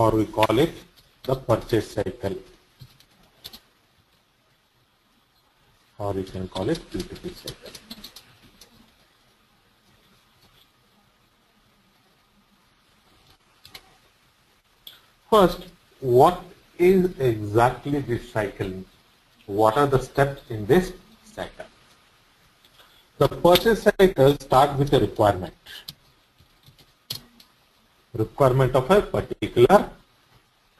or we call it the purchase cycle, or you can call it P2P cycle. First, what is exactly this cycle? What are the steps in this cycle? The purchase cycle starts with a requirement of a particular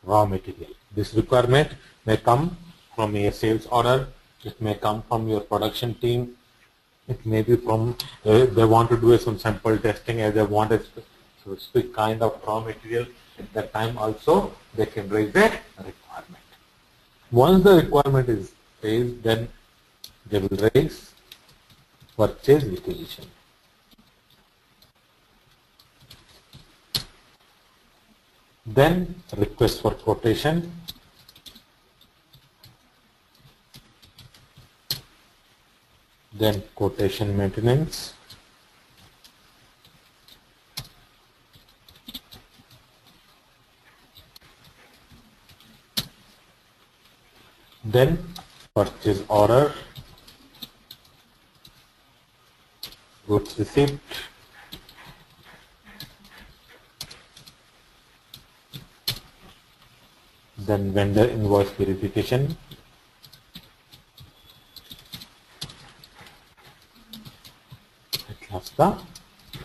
raw material. This requirement may come from a sales order, it may come from your production team, it may be from, they want to do some sample testing as they want a specific kind of raw material. At that time also they can raise a requirement. Once the requirement is raised, then they will raise purchase requisition. Then request for quotation. Then quotation maintenance. Then purchase order, goods receipt, then vendor invoice verification, at last the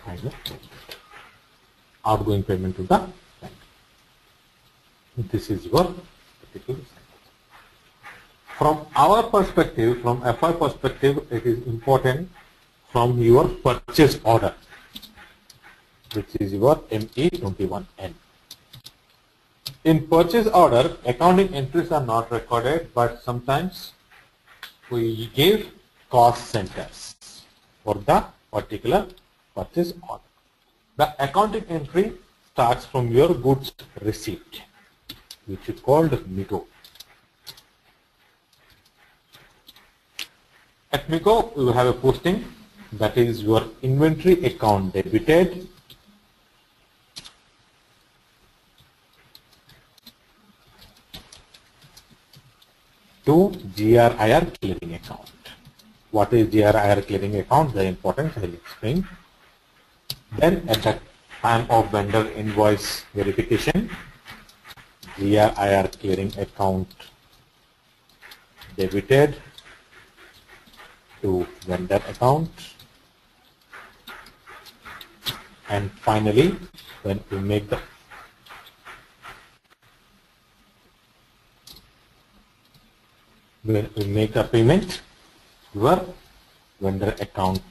final payment, outgoing payment to the bank. This is your particular cycle. From our perspective, from FI perspective, it is important from your purchase order, which is your ME21N. In purchase order, accounting entries are not recorded, but sometimes we give cost centers for the particular purchase order. The accounting entry starts from your goods receipt, which is called MIGO. At MIGO, we have a posting, that is your inventory account debited to GRIR clearing account. What is GRIR clearing account? The importance I will explain. Then at the time of vendor invoice verification, GRIR clearing account debited to vendor account, and finally when we make the payment, your vendor account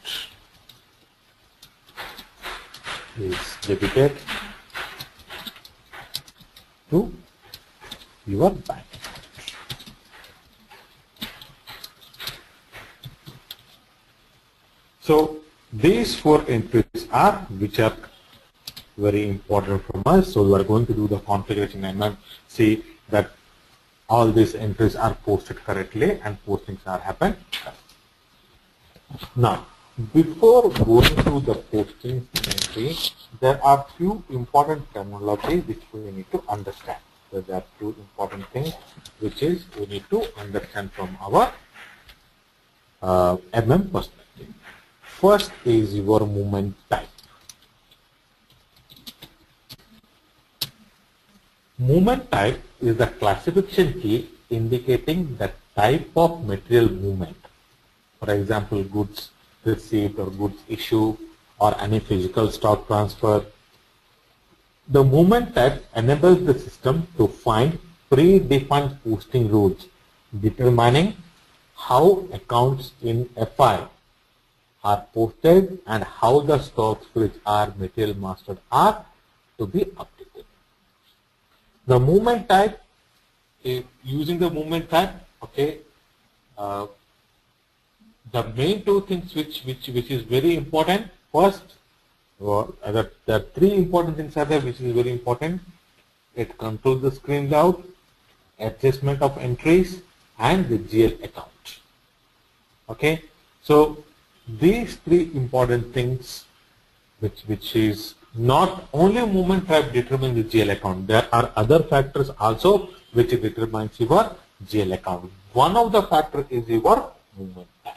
is debited to your bank. So these four entries are which are very important from us. So we are going to do the configuration and see that all these entries are posted correctly and postings are happened. Now, before going to the posting entry, there are few important terminology which we need to understand. So there are two important things which is we need to understand from our perspective. First is your movement type. Movement type is the classification key indicating the type of material movement. For example, goods receipt or goods issue or any physical stock transfer. The movement type enables the system to find predefined posting rules determining how accounts in FI are posted and how the stocks which are material mastered are to be updated. The movement type, using the movement type, okay, the main two things which is very important. First, there are three important things are there which is very important. It controls the screen layout, adjustment of entries, and the GL account. Okay, so these three important things which is Not only movement type determines the GL account, there are other factors also which determines your GL account. One of the factors is your movement type.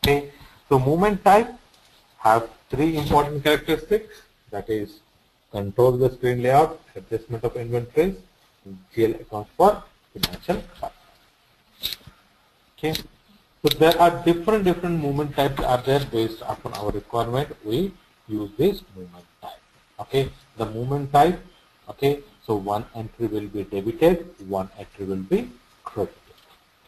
Okay, so movement type have three important characteristics, that is control the screen layout, adjustment of inventories, GL accounts for financial partners. Okay, so there are different movement types are there based upon our requirement. We use this movement type. Okay, the movement type. Okay, so one entry will be debited, one entry will be credited.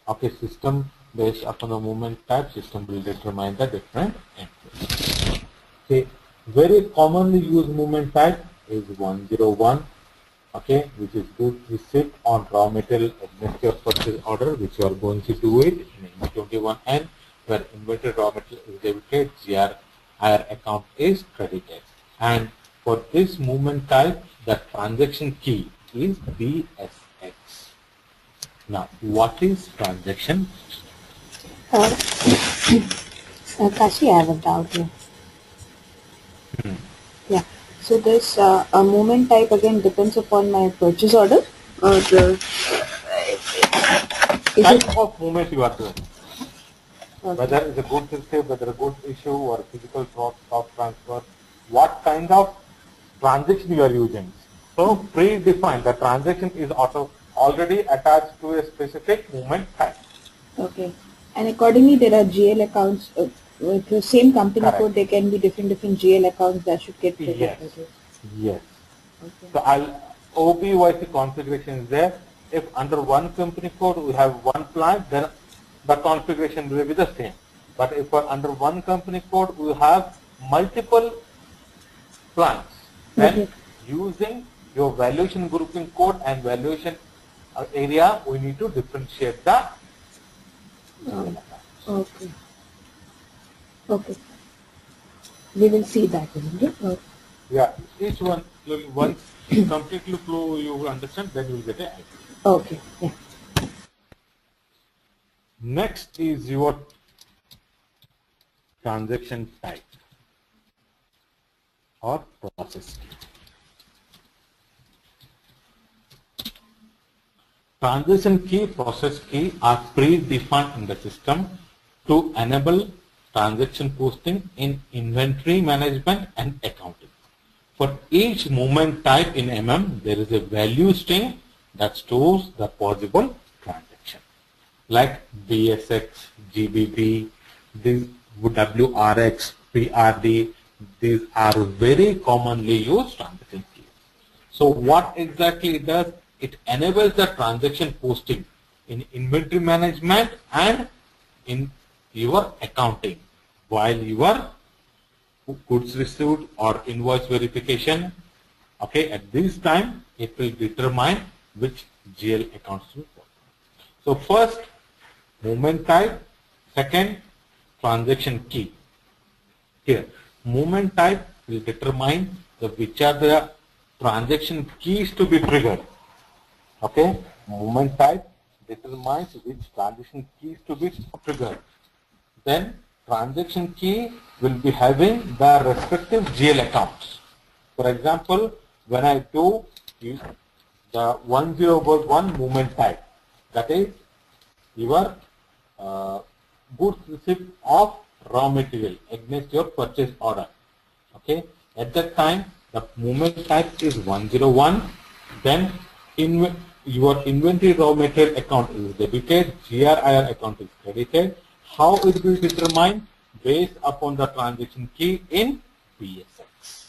Okay, system based upon the movement type, system will determine the different entries. Okay, very commonly used movement type is 101. Okay, which is goods receipt on raw material against your purchase order, which you are going to do it in M21N, where inventory raw material is debited, GRIR account is credited. And for this movement type, the transaction key is BSX. Now, what is transaction? Kashi, I have a doubt here. Yeah. So this a movement type again depends upon my purchase order, or the Type of movement you are doing. Okay. Whether it's a goods receipt, whether a goods issue or a physical stock transfer, what kind of transaction you are using. So predefined, the transaction is already attached to a specific movement type. Okay. And accordingly, there are GL accounts with the same company Correct. code. There can be different GL accounts that should get Yes. credited. Yes. Okay. So OBYC configuration is there. If under one company code we have one plant, then the configuration will be the same. But if under one company code we have multiple plants, then using your valuation grouping code and valuation area, we need to differentiate the Okay. Okay. We will see that, isn't it? Okay. Yeah, each one, once completely flow you will understand, then you will get an idea. Okay. Yeah. Next is your transaction type or process key. Transaction key, process key are predefined in the system to enable transaction posting in inventory management and accounting. For each movement type in MM, there is a value string that stores the possible transaction. Like BSX, GBP, these WRX, PRD, these are very commonly used transaction keys. So what exactly it does? It enables the transaction posting in inventory management and in your accounting, while your goods received or invoice verification. Okay, at this time it will determine which GL accounts to follow. So first, movement type. Second, transaction key. Here, movement type will determine which are the transaction keys to be triggered. Okay, movement type determines which transaction keys to be triggered. Then transaction key will be having the respective GL accounts. For example, when I do the 101 movement type, that is your goods receipt of raw material against your purchase order. Okay, at that time the movement type is 101. Then your inventory raw material account is debited, GRIR account is credited. How it will determine? Based upon the transaction key in BSX.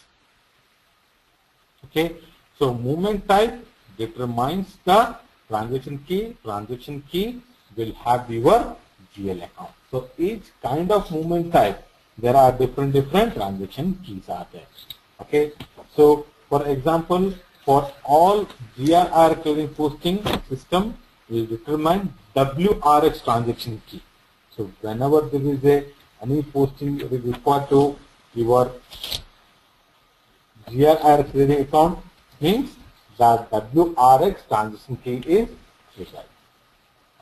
Okay, so movement type determines the transaction key. Transaction key will have your GL account. So each kind of movement type, there are different transaction keys are there. Okay, so for example, for all GRIR clearing posting system, we determine WRX transaction key. So whenever there is any posting required to your GRIR clearing account, means that WRX transaction key is required.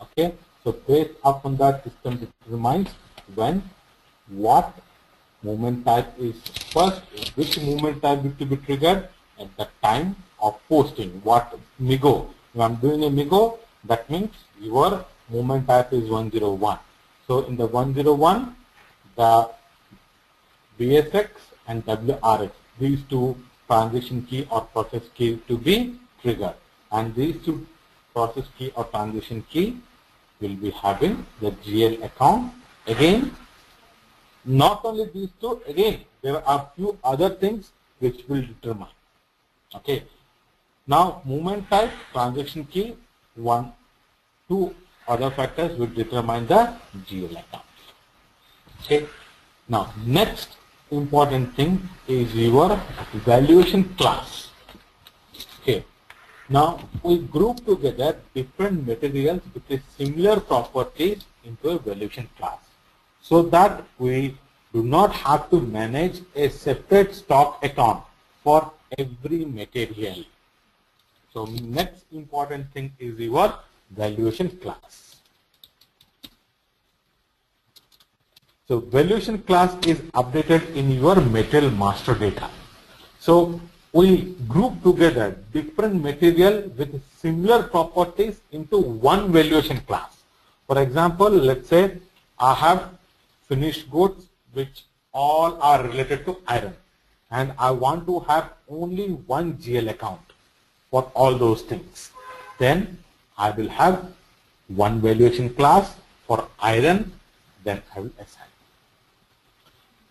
Okay, so based upon that, system determines when what movement type is first, which movement type is to be triggered at the time of posting. What MIGO? If I'm doing a MIGO, that means your movement type is 101. So in the 101, the BSX and WRX, these two transition key or process key to be triggered. And these two process key or transition key will be having the GL account. Again, not only these two, again, there are few other things which will determine. Okay. Now, movement type, transaction key, two other factors will determine the GL account. Okay. Now, next important thing is your valuation class. Okay. Now, we group together different materials with a similar properties into a valuation class, so that we do not have to manage a separate stock account for every material. So next important thing is your valuation class. So valuation class is updated in your material master data. So we group together different material with similar properties into one valuation class. For example, let's say I have finished goods which all are related to iron, and I want to have only one GL account for all those things. Then I will have one valuation class for iron, then I will assign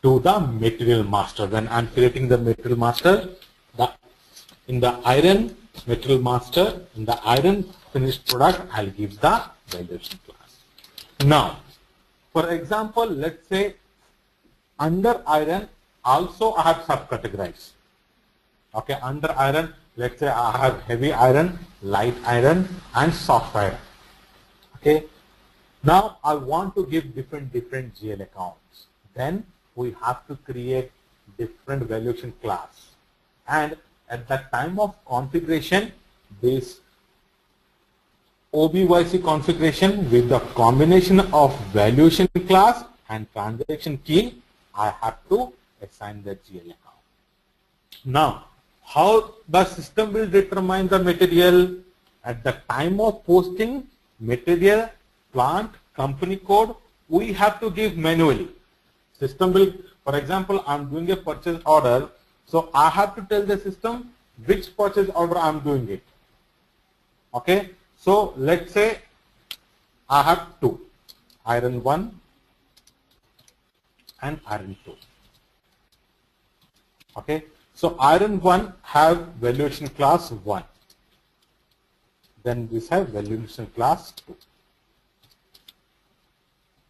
to the material master. When I'm creating the material master, in the iron material master, in the iron finished product, I'll give the valuation class. Now, for example, let's say under iron also I have subcategorized. Okay, under iron, let's say I have heavy iron, light iron, and soft iron. Okay, now I want to give different GL accounts. Then we have to create different valuation class, and at the time of configuration, this OBYC configuration with the combination of valuation class and transaction key, I have to assign the GL account. Now, how the system will determine the material? At the time of posting, material, plant, company code, we have to give manually. System will, for example, I'm doing a purchase order, so I have to tell the system which purchase order I'm doing it. Okay, so let's say I have two, iron 1 and iron 2. Okay, so iron 1 have valuation class 1. Then this have valuation class 2.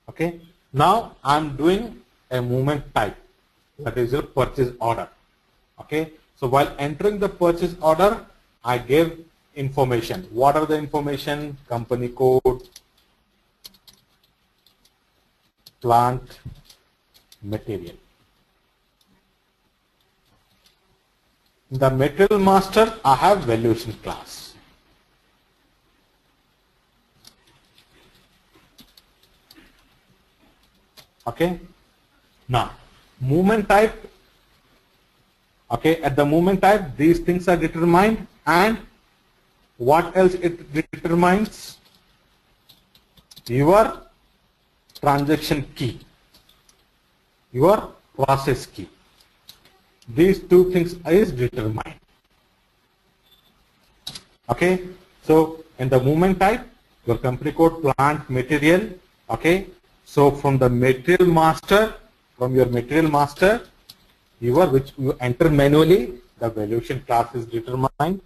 Okay, now I'm doing a movement type, that is your purchase order. Okay, so while entering the purchase order, I gave information. What are the information? Company code, plant, material. In the material master, I have valuation class. Okay, now movement type. Okay, at the movement type, these things are determined, and what else it determines? Your transaction key, your process key. These two things is determined. Okay, so in the movement type, your company code, plant, material. Okay, so from the material master, from your material master, which you enter manually, the valuation class is determined.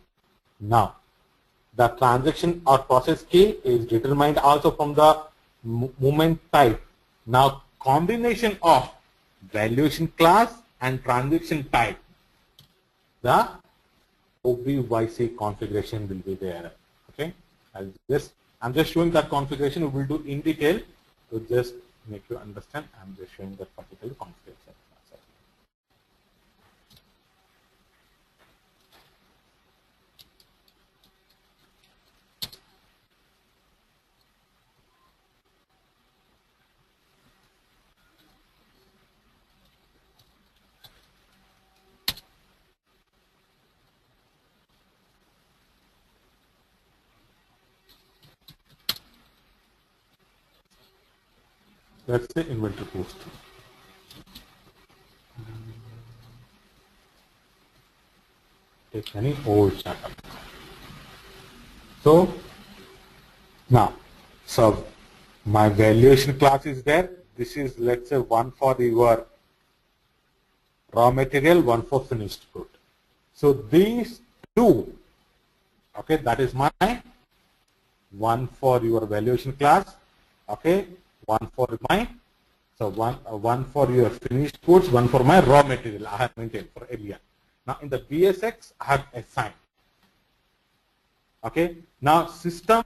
Now, the transaction or process key is determined also from the movement type. Now, combination of valuation class and transaction type, the OBYC configuration will be there. Okay, I'm just showing that configuration. We will do in detail to just make you understand. I'm just showing that particular configuration. let's say inventory post. Take any old chart. So now, so my valuation class is there. This is, let's say, one for your raw material, one for finished good. So these two, okay, that is my one for your valuation class, okay, one for my, so one for your finished goods, one for my raw material I have maintained for earlier. Now in the BSX I have assigned. Okay, now system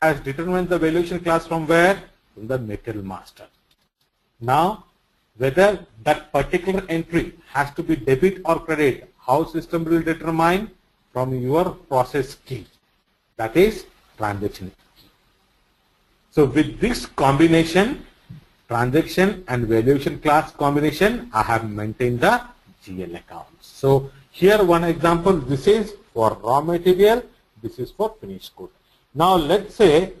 has determined the valuation class from where? From the material master. Now whether that particular entry has to be debit or credit, how system will determine? From your process key, that is transaction key. So with this combination, transaction and valuation class combination, I have maintained the GL accounts. So here one example, this is for raw material, this is for finished good. Now let's say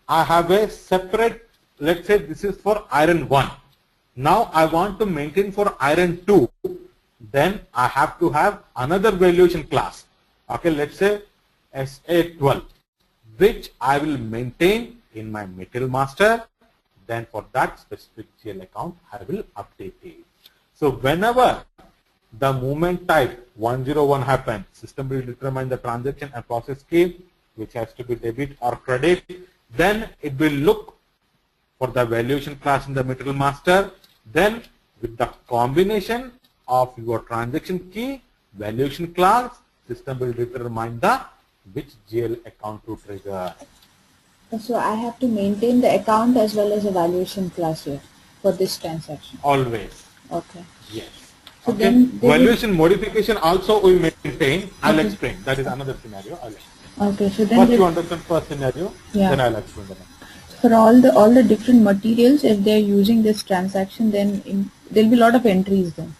I have a separate, let's say this is for iron 1. Now I want to maintain for iron 2, then I have to have another valuation class. Okay, let's say SA12, which I will maintain in my material master. Then for that specific GL account, I will update it. So whenever the movement type 101 happens, system will determine the transaction and process key, which has to be debit or credit. Then it will look for the valuation class in the material master. Then with the combination of your transaction key, valuation class, system will determine the which GL account to trigger. So I have to maintain the account as well as a valuation class here for this transaction. Always. Okay. Yes. So Okay. then Valuation modification also we maintain. I'll explain. That is another scenario. I'll explain. Okay. So then First you understand first scenario, yeah. then I'll explain the next. For all the different materials, if they're using this transaction, then there'll be a lot of entries then,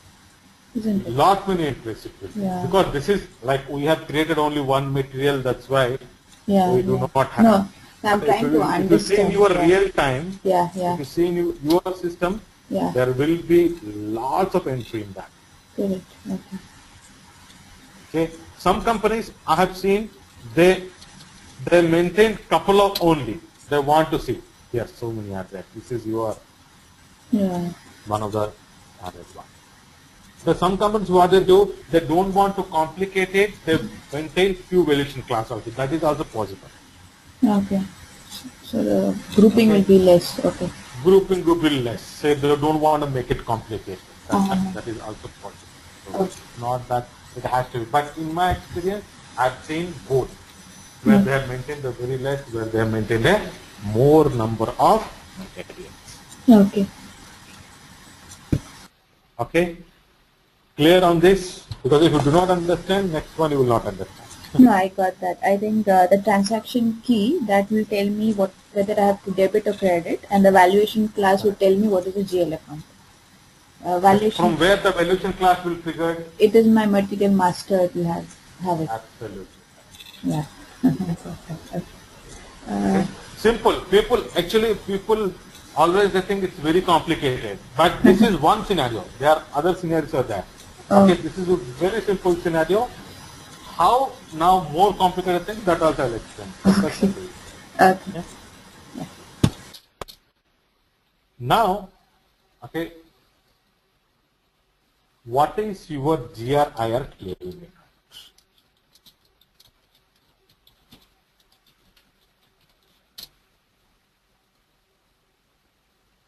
isn't it? Lot many entries it will be. Yeah. Because this is like we have created only one material, that's why Yeah. we do not have. No, I'm trying to understand. If you see in your real time, yeah. if you see in your system, Yeah. there will be lots of entry in that. Correct. Okay. Okay. Some companies I have seen they maintain couple of only. They want to see. Yes, so many are there. This is your one of the added one. So some companies what they do, they don't want to complicate it. They maintain few valuation class also. That is also possible. Okay. So the grouping will be less. Okay. Grouping will be less. Say they don't want to make it complicated. That is also possible. So not that it has to be. But in my experience, I've seen both. Where they have maintained the very less, where they have maintained a more number of materials. Okay. Okay. Clear on this? Because if you do not understand, next one you will not understand. No, I got that. I think the transaction key that will tell me whether I have to debit or credit, and the valuation class will tell me what is the GL account. Valuation. From where the valuation class will trigger? It is my material master. It will have it. Absolutely. Yeah. Okay. Simple. People always they think it's very complicated. But this is one scenario. There are other scenarios are there. Okay, this is a very simple scenario. How now more complicated things, that also I'll explain. Okay. Yeah. Now, okay, what is your GRIR clearing?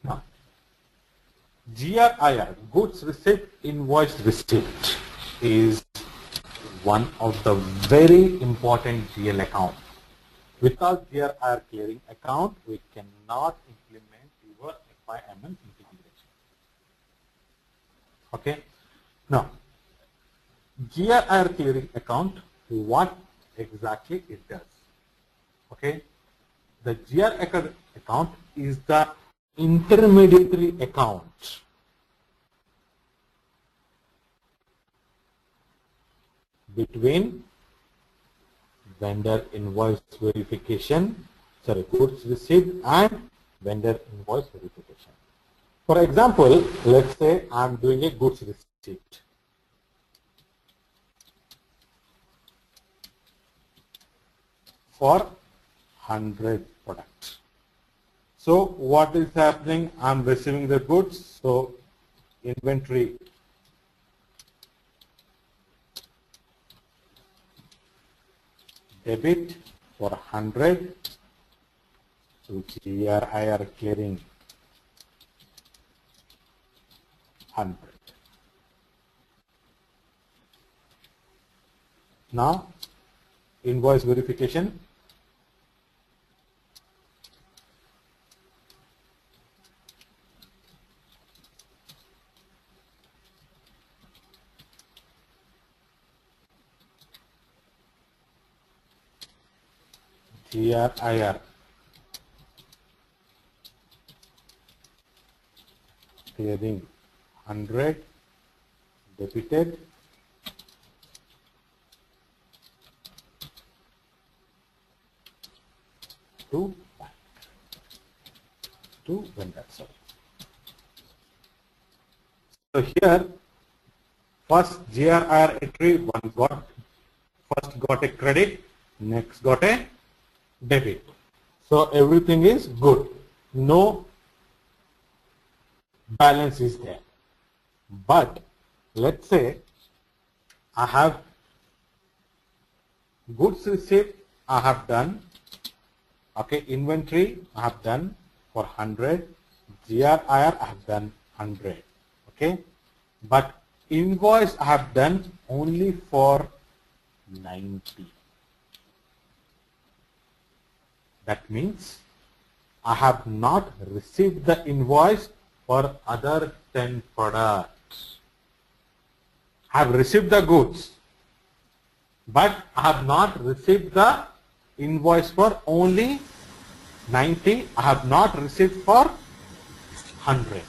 Now, GRIR, goods receipt, invoice receipt, is one of the very important GL account. Without GRIR clearing account, we cannot implement your FIMM integration. Okay. Now, GRIR clearing account, what exactly it does? Okay. The GRIR account is the intermediary account between vendor invoice verification, goods received and vendor invoice verification. For example, let's say I'm doing a goods receipt. For 100 products. So what is happening? I'm receiving the goods. So inventory debit for 100. So GRIR clearing 100. Now invoice verification. GRIR clearing 100 debited to vendor. Sorry. So here first GRIR entry first got a credit, next got a debit. So everything is good. No balance is there. But let's say I have goods received I have done. Okay, inventory I have done for 100. GRIR I have done 100. Okay, but invoice I have done only for 90. That means I have not received the invoice for other 10 products. I have received the goods, but I have not received the invoice for only 90. I have not received for 100.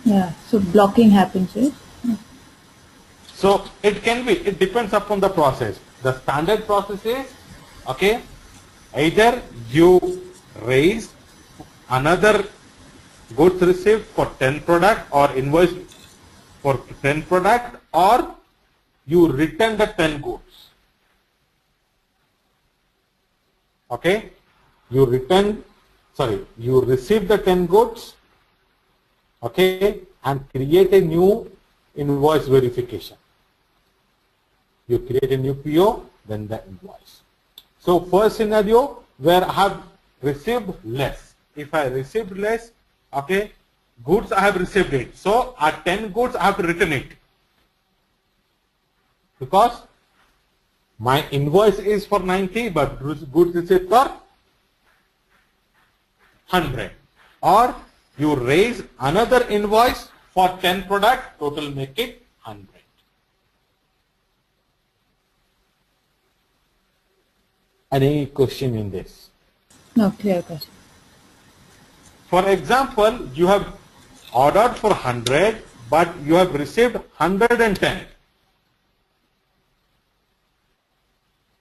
Yeah, so blocking happens, right? So it can be, it depends upon the process. The standard process is, okay, either you raise another goods received for 10 product or invoice for 10 product, or you return the 10 goods. Okay, you receive the 10 goods, okay, and create a new invoice verification. You create a new PO, then the invoice. So first scenario where I have received less. If I received less, okay, goods I have received it. So at 10 goods I have to return it. Because my invoice is for 90, but goods received for 100. Or you raise another invoice for 10 product, total make it 100. Any question in this? No, clear question. For example, you have ordered for 100, but you have received 110.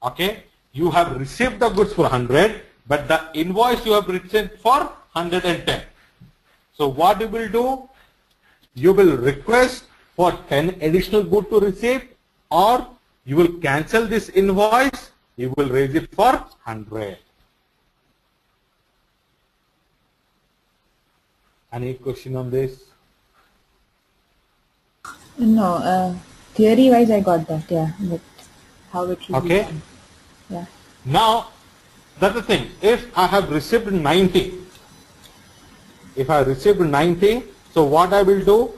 Okay, you have received the goods for 100, but the invoice you have received for 110. So what you will do? You will request for 10 additional goods to receive, or you will cancel this invoice. You will raise it for 100. Any question on this? No, theory wise I got that, yeah, but how it should be done. Yeah. Now, that's the thing. If I have received 90, so what I will do?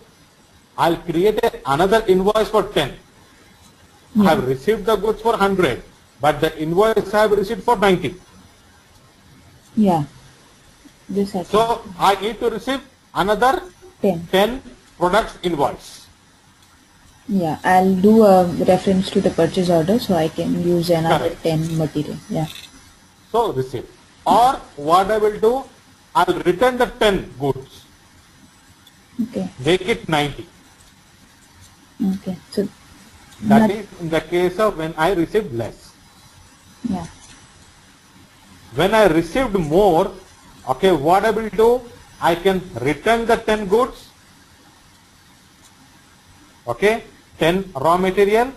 I'll create another invoice for 10. Yeah. I have received the goods for 100, but the invoice I have received for 90. Yeah. This I So I need to receive another 10 products invoice. Yeah, I'll do a reference to the purchase order so I can use another Correct. 10 material. Yeah. So receive. Or what I will do? I'll return the 10 goods. Okay. Make it 90. Okay. So That is in the case of when I received less. yeah. When I received more, okay, what I will do? I can return the 10 goods, okay, 10 raw material,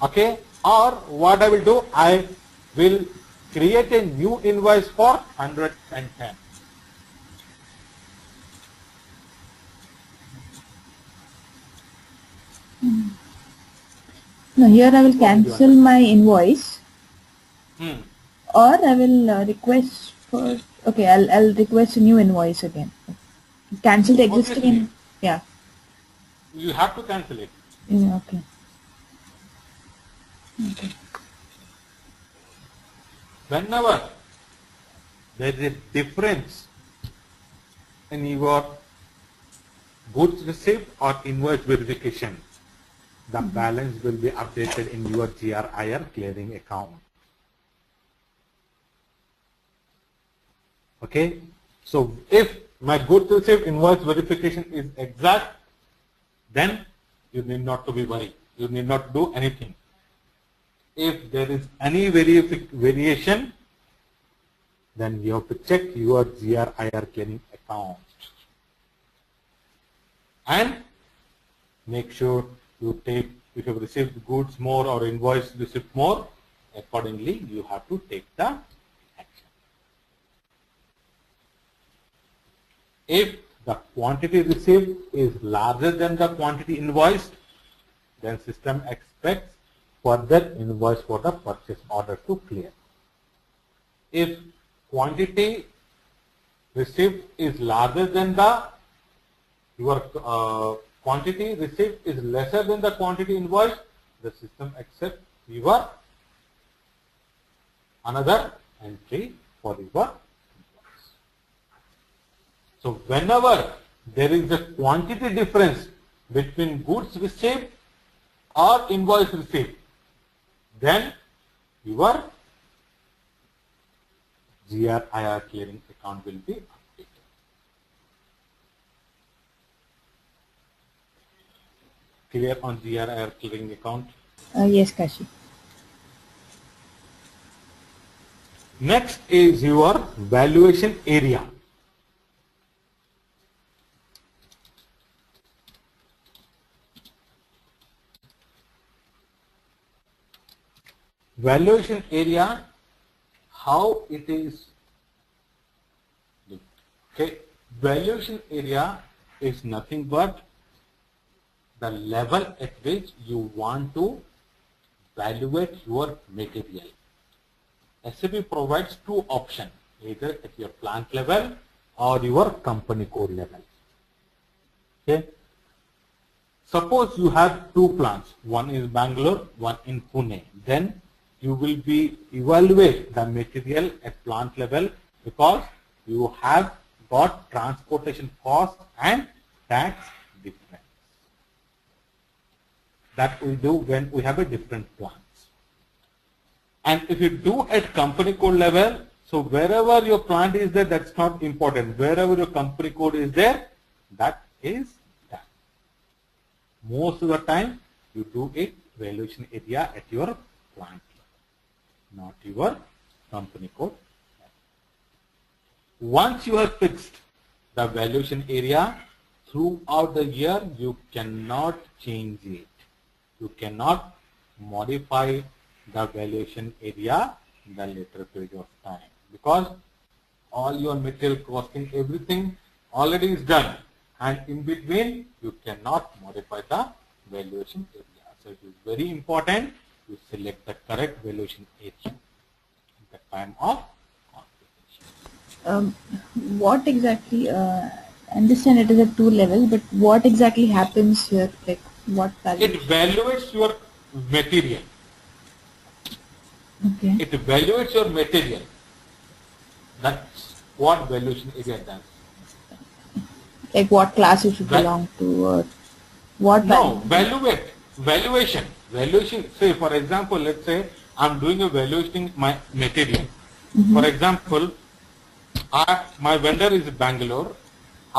okay, or what I will do, I will create a new invoice for 110. No, here I will What did you cancel understand? my invoice, Hmm. or I will request for. Okay, I'll request a new invoice again. Cancel the existing Obviously, yeah. you have to cancel it. Yeah, okay. Okay. Whenever there is a difference in your goods received or invoice verification, the balance will be updated in your GRIR clearing account. Okay, so if my goods received invoice verification is exact, then you need not to be worried. You need not do anything. If there is any variation, then you have to check your GRIR clearing account and make sure you take, if you have received goods more or invoice received more, accordingly you have to take the action. If the quantity received is larger than the quantity invoiced, then system expects further invoice for the purchase order to clear. If quantity received is larger than the, your quantity received is lesser than the quantity invoiced, the system accepts your another entry for your invoice. So whenever there is a quantity difference between goods received or invoice received, then your GRIR clearing account will be updated. Clear on GRIR clearing account? Yes, Kashi. Next is your valuation area. Valuation area, how it is. Okay, valuation area is nothing but the level at which you want to valuate your material. SAP provides two options, either at your plant level or your company code level. Okay. Suppose you have two plants, one is Bangalore, one in Pune. Then you will be evaluate the material at plant level because you have got transportation cost and tax difference. That we do when we have a different plants. And if you do at company code level, so wherever your plant is there, that's not important. Wherever your company code is there, that is that. Most of the time, you do it valuation area at your plant level, not your company code level. Once you have fixed the valuation area, throughout the year, you cannot change it. You cannot modify the valuation area in the later period of time because all your material costing, everything already is done, and in between you cannot modify the valuation area. So it is very important to select the correct valuation area at the time of computation. What exactly? Understand it is at two level, but what exactly happens here? Like what It valuation? evaluates your material. Okay. It evaluates your material. That's what valuation area does. Like what class it should Va belong to, or what no, value? valuation. Valuation, say for example, let's say I'm doing a valuation my material. For example, my vendor is Bangalore,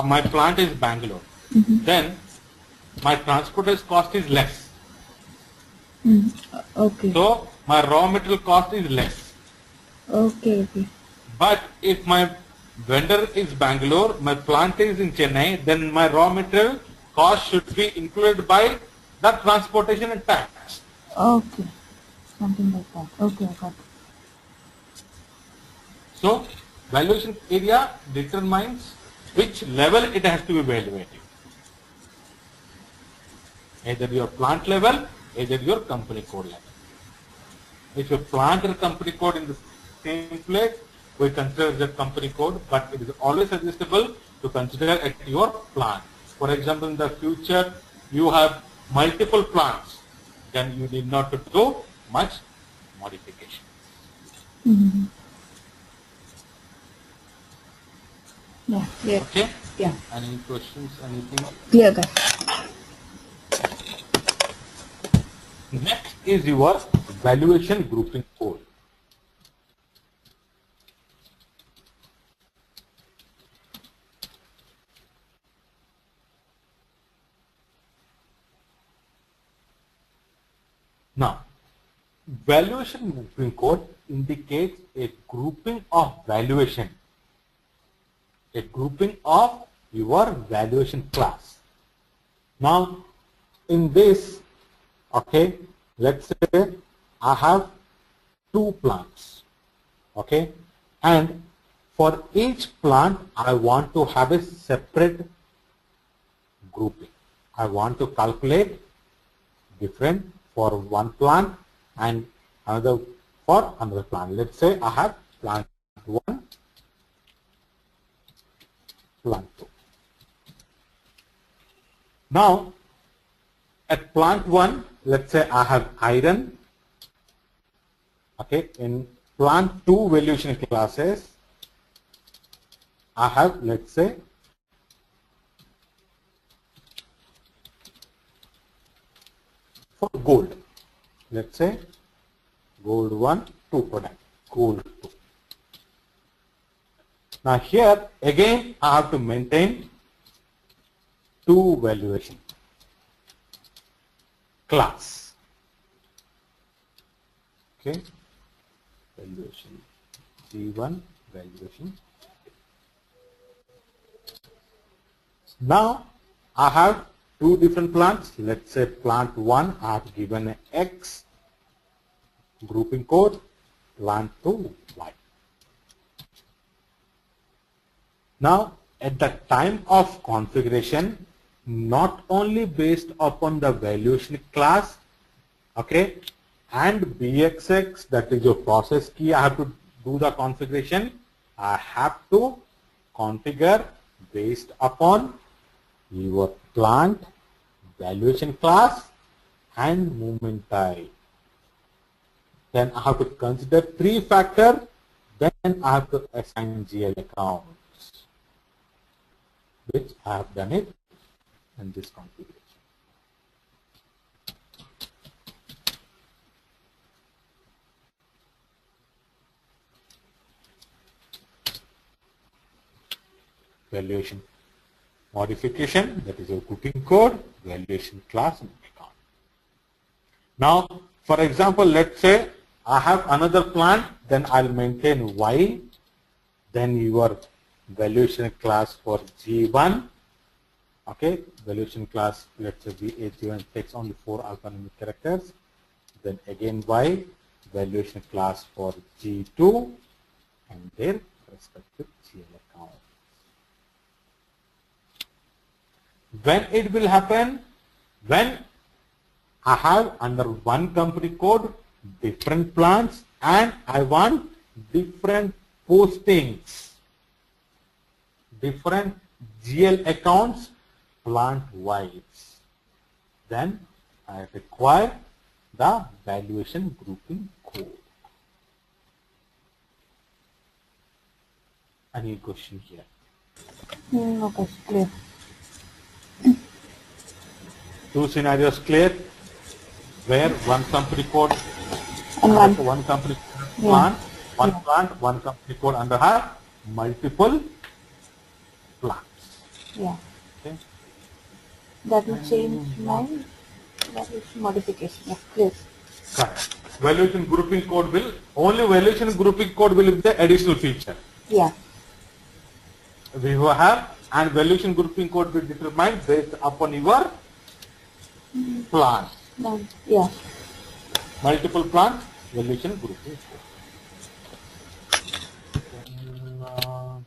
my plant is Bangalore. Then my transportation cost is less. Okay. So my raw material cost is less. Okay. Okay. But if my vendor is Bangalore, my plant is in Chennai, then my raw material cost should be included by the transportation and tax. Okay. Something like that. Okay, I got it. So valuation area determines which level it has to be evaluated. Either your plant level, either your company code level. If your plant and company code in the same place, we consider the company code, but it is always adjustable to consider at your plant. For example, in the future, you have multiple plants, then you need not to do much modification. Mm-hmm. Yeah, clear. Okay? Yeah. Any questions, anything? Clear, guys. Next is your valuation grouping code. Now, valuation grouping code indicates a grouping of valuation, a grouping of your valuation class. Now, in this, okay, let's say I have 2 plants, okay, and for each plant I want to have a separate grouping. I want to calculate different for one plant and another for another plant. Let's say I have plant 1, plant 2. Now, at plant 1, let's say I have iron. Okay, in plant 2 valuation classes, I have, let's say, for gold. Let's say gold 1, 2 product, gold 2. Now here again I have to maintain 2 valuation class. Okay, valuation G1, valuation. Now I have 2 different plants. Let's say plant 1 I have given a X grouping code, plant 2 Y. Now at the time of configuration, not only based upon the valuation class, okay, and BXX, that is your process key, I have to do the configuration. I have to configure based upon your plant, valuation class, and movement type. Then I have to consider 3 factors. Then I have to assign GL accounts, which I have done it in this configuration. Valuation modification, that is your grouping code, valuation class, and account. Now, for example, let's say I have another plant, then I'll maintain Y, then your valuation class for G1, okay, valuation class, let's say VA01 takes only 4 alphanumeric characters, then again Y, valuation class for G2, and their respective GL account. When it will happen? When I have under one company code different plants and I want different postings, different GL accounts plant wise, then I require the valuation grouping code. Any question here? Okay, clear. 2 scenarios clear, where one company code And one company Yeah. plant, one Yeah. plant, one company code under have multiple plants. Yeah. Okay. That will change my valuation modification. Yeah, clear. Correct. Valuation grouping code will only valuation grouping code will be the additional feature. Yeah. we will have, and valuation grouping code will determine based upon your plants. Yeah. Multiple plants, valuation grouping code. Then,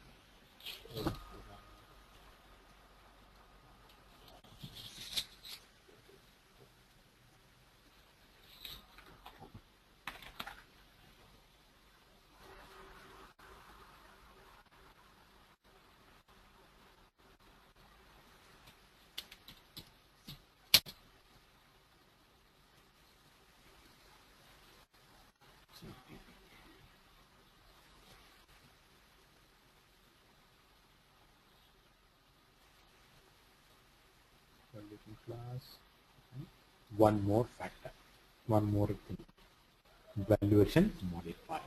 valuation class. One more factor, one more thing, valuation modifier.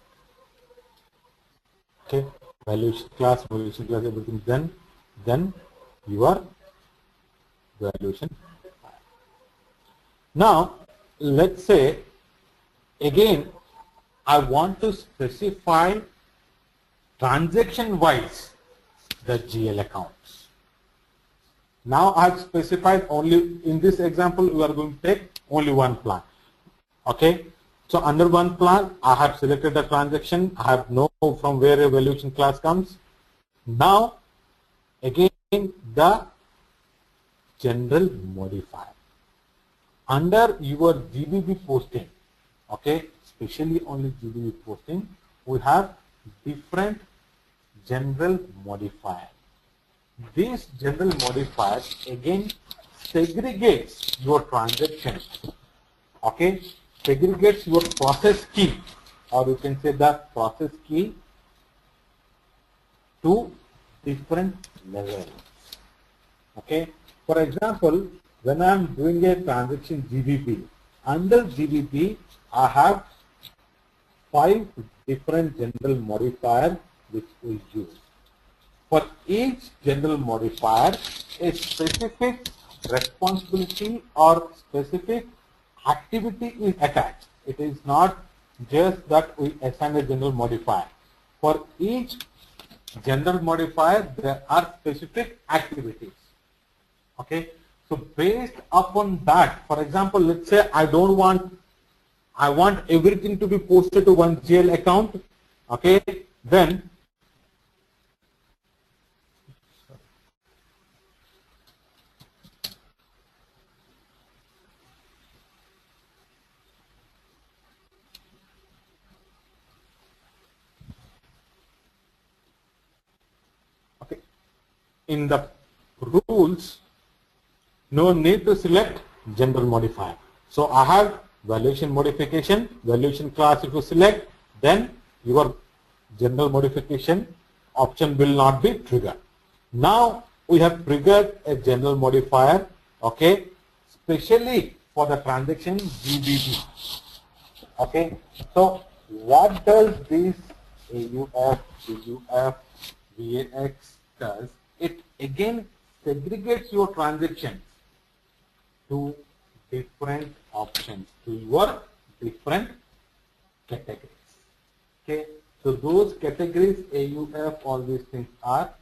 Okay, valuation class, everything done. Then your valuation. Now, let's say again, I want to specify transaction wise the GL accounts. Now I have specified only in this example we are going to take only one plan. Okay, so under one plan I have selected the transaction. I have know from where a valuation class comes. Now again the general modifier under your GBB posting. Okay, especially only GBB posting, we have different general modifier. This general modifier again segregates your transactions. Okay, segregates your process key, or you can say the process key to different levels. Okay, for example, when I am doing a transaction GBP, under GBP I have 5 different general modifiers which we use. For each general modifier, a specific responsibility or specific activity is attached. It is not just that we assign a general modifier. For each general modifier, there are specific activities. Okay, so based upon that, for example, let's say I want everything to be posted to one GL account. Okay, then okay, in the rules, no need to select general modifier. So I have valuation modification, valuation class if you select, then your general modification option will not be triggered. Now we have triggered a general modifier, okay, especially for the transaction GBP. Okay, so what does this AUF, GUF, VAX does? It again segregates your transactions to different options, to your different categories. Okay, so those categories AUF, all these things are.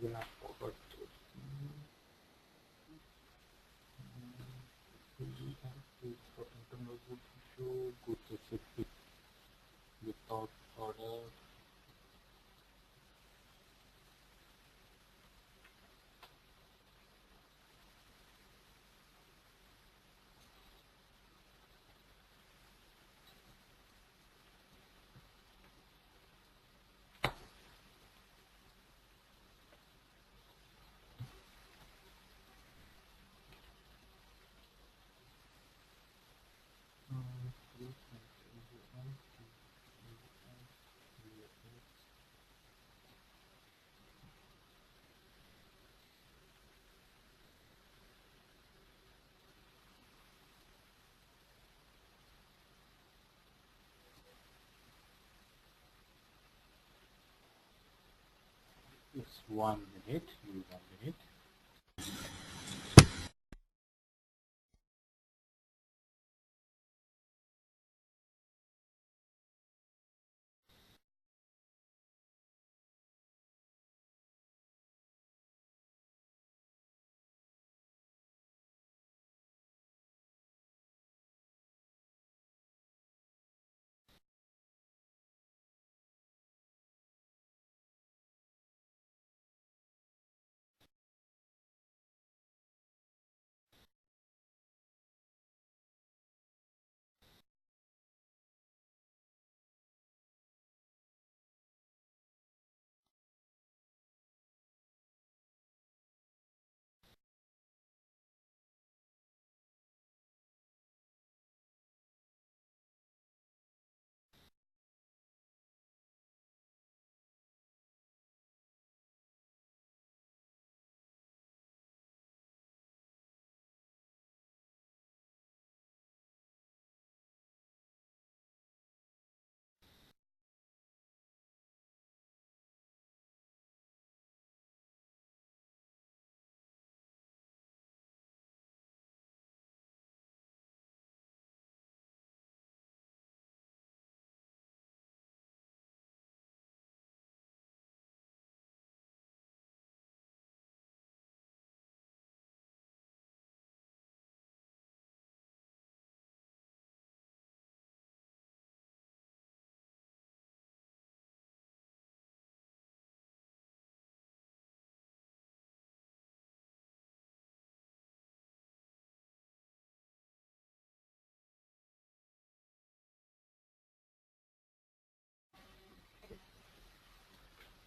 Yeah, forgot to- for internal group issue, good to safety without order. It's 1 minute, 1 minute.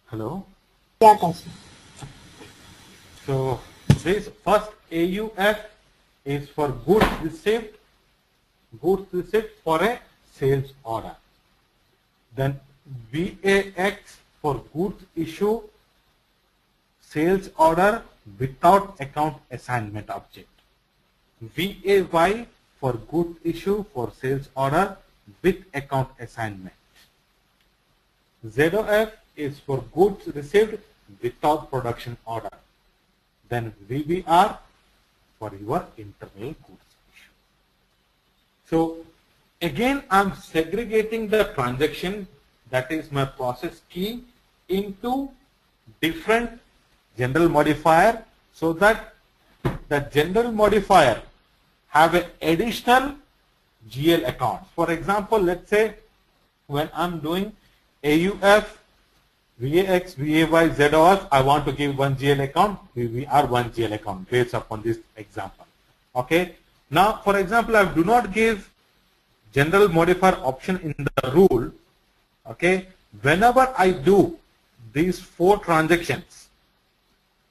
Hello. Yeah, Kashi. So this first AUF is for goods received for a sales order. Then VAX for goods issue sales order without account assignment object. VAY for goods issue for sales order with account assignment. ZOF is for goods received without production order. Then VBR for your internal goods issue. So again, I'm segregating the transaction, that is my process key, into different general modifier, so that the general modifier have an additional GL account. For example, let's say when I'm doing AUF, VAX, VAY, ZOF, I want to give one GL account, VBR one GL account based upon this example. Okay. Now, for example, I do not give general modifier option in the rule. Okay. Whenever I do these 4 transactions,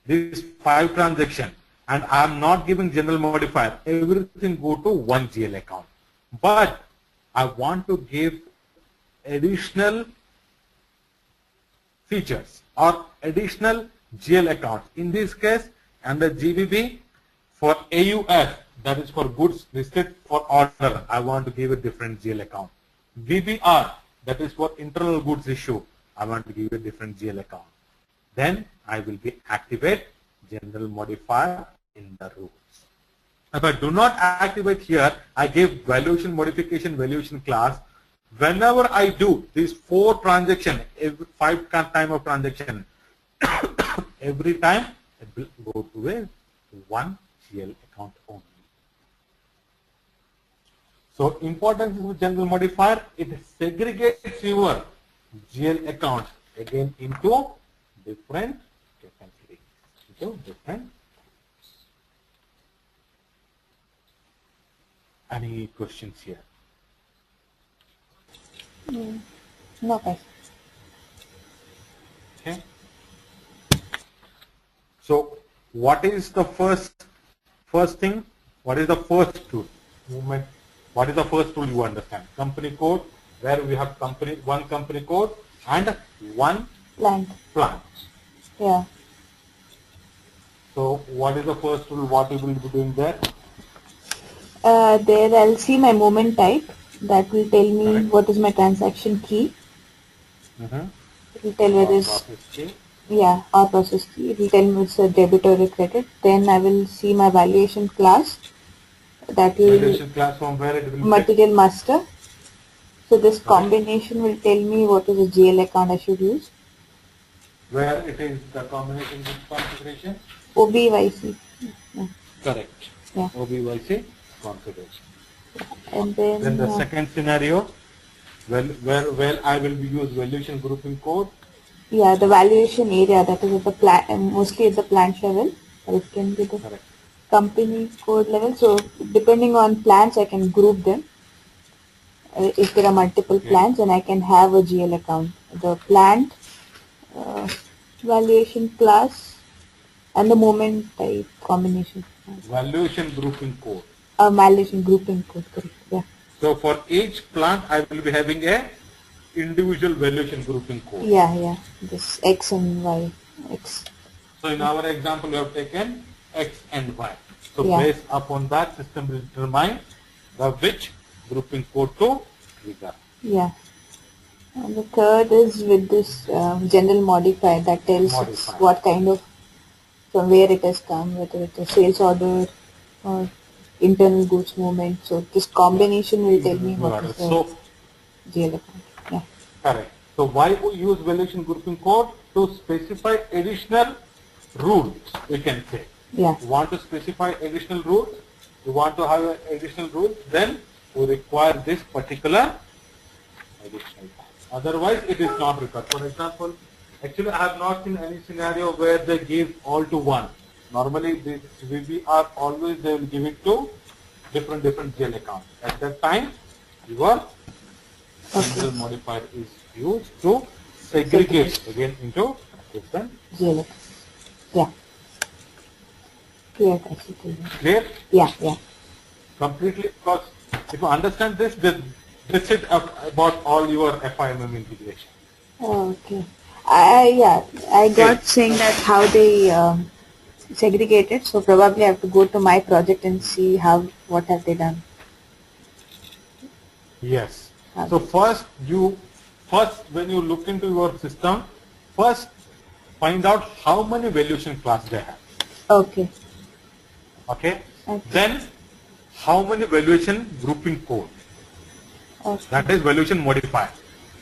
these 5 transactions, and I am not giving general modifier, everything go to one GL account. But I want to give additional features or additional GL accounts. In this case, under GBB for AUF, that is for goods listed for order, I want to give a different GL account. VBR, that is for internal goods issue, I want to give a different GL account. Then I will be activate general modifier in the rules. If I do not activate here, I give valuation modification valuation class. Whenever I do these 4 transactions, every 5 time of transaction, every time it will go to a one GL account only. So importance of general modifier, it segregates your GL accounts again into different categories. Any questions here? No, Kashi. Okay. So what is the first thing? What is the first tool? Movement. What is the first tool you understand? Company code, where we have one company code and one Plant. Yeah. So what is the first tool? What you will be doing there? There I'll see my movement type. That will tell me Correct. what is my transaction key. It will tell whether it's Process key. yeah, or process key. It will tell me it's a debit or a credit. Then I will see my valuation class. That will Valuation class from where it will be material master. So this Correct. combination will tell me what is the GL account I should use. Where it is the combination with configuration? OBYC. Yeah. Correct. Yeah. OBYC configuration. And then the second scenario, where I will be use valuation grouping code. yeah, the valuation area, that is at the plant, mostly at the plant level, or it can be the Correct. company code level. So depending on plants, I can group them. If there are multiple plants, then I can have a GL account. The plant valuation class and the moment type combination. Valuation grouping code. Valuation grouping code, correct. Yeah. So for each plant, I will be having a individual valuation grouping code. Yeah. This X and Y. X. So in our example, we have taken X and Y. So Yeah. based upon that, system will determine which grouping code to trigger. Yeah. And the third is with this general modifier that tells us what kind of, from where it has come, whether it's a sales order or internal goods movement. So this combination will tell me what is the GL account. Yeah. Correct. So why we use valuation grouping code? To specify additional rules, we can say. Yeah. You want to specify additional rules, you want to have additional rules, then we require this particular additional. Otherwise, it is not required. For example, actually I have not seen any scenario where they give all to one. Normally, this VBR always they will give it to different GL accounts. At that time, your general modifier is used to segregate again into different. GLX. Yeah. Clear, actually. Clear? Yeah, yeah. Completely, because if you understand this, then that's it about all your FIMM integration. Okay. I got saying that how they segregate it. So probably I have to go to my project and see what have they done. Yes. So Okay. first when you look into your system, first find out how many valuation class they have. Okay. Okay. Okay. Then how many valuation grouping code. Okay. That is valuation modifier.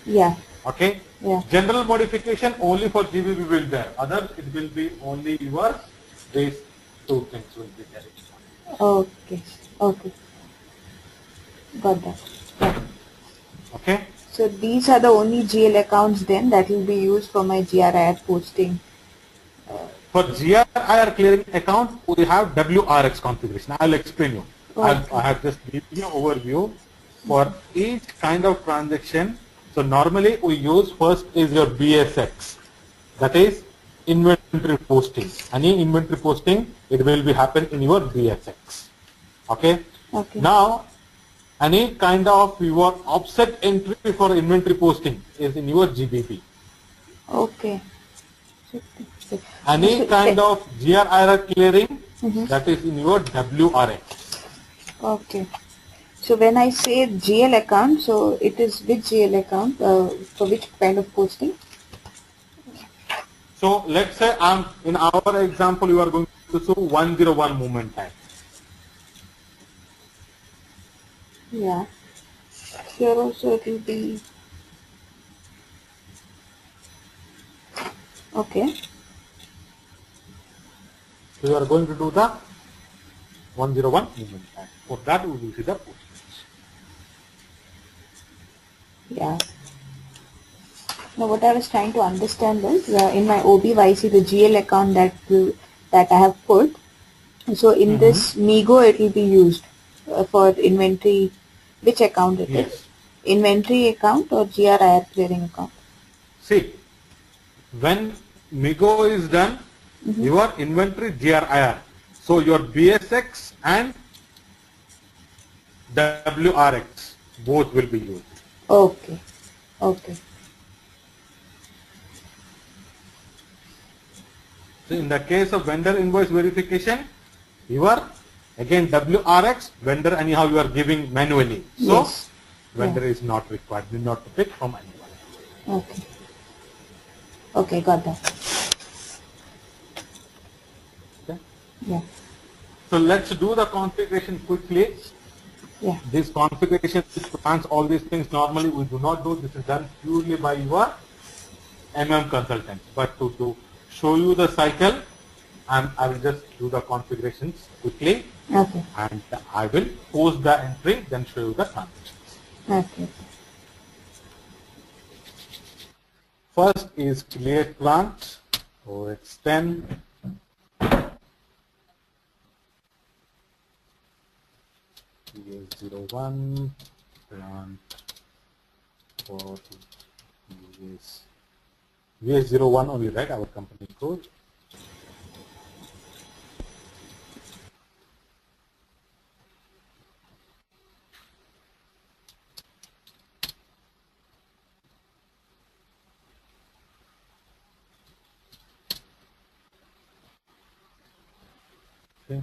Yeah. Okay. Yeah. General modification only for GBB will there. Others it will be only your these two things will be there. Okay. Okay. Got that. Yeah. Okay. So these are the only GL accounts then that will be used for my GRIR posting. For GRIR clearing account, we have WRX configuration. I'll explain you. I Okay. have just given you overview for each kind of transaction. So normally we use first is your BSX, that is inventory posting. Any inventory posting, it will be happen in your BSX. Okay. Okay. Now, any kind of your offset entry for inventory posting is in your GBP. Okay. Any kind of GRIR clearing, Mhm. that is in your WRX. Okay. So when I say GL account, so it is which GL account for which kind of posting? So let's say in our example you are going to show 101 movement time. Yeah. Here also it will be okay. So you are going to do the 101 movement time. For that we will see the postage. Yeah. Now what I was trying to understand is in my OBYC the GL account that I have put. So in this Migo it will be used for inventory. Which account it is? Yes. Inventory account or GRIR clearing account? See, when MIGO is done, Mm-hmm. your inventory GRIR. So your BSX and WRX both will be used. Okay. Okay. So in the case of vendor invoice verification, your again WRX vendor anyhow you are giving manually. So Yes. Yeah. vendor is not required, need not to pick from anyone. Okay. Okay. Got that. Okay. Yeah. So let's do the configuration quickly. Yeah. This configuration plans, all these things normally we do not do. This is done purely by your consultants. But to show you the cycle, and I will just do the configurations quickly, Okay. and I will post the entry, then show you the transactions. Okay. First is clear plant, so it's 10. VS01 plant for VS01 only, right? Our company code. Okay.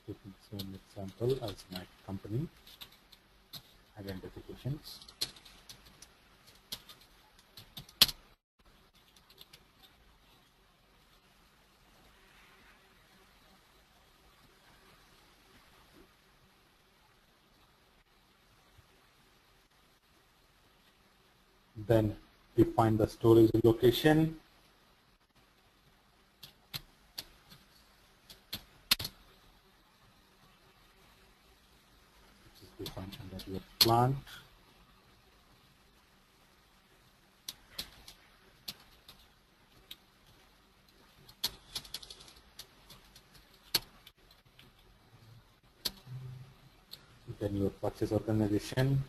Taking the same example as my company identifications. Then define the storage location. Which is defined under your plant. Then your purchase organization.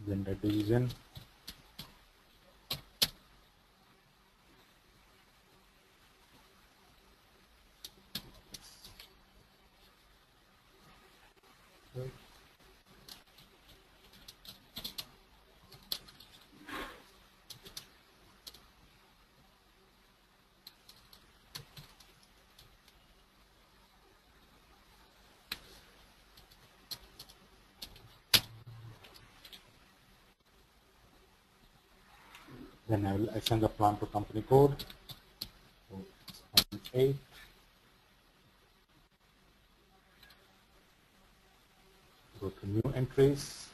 Vendor division. Then I will assign the plant to company code. So 8. Go to new entries,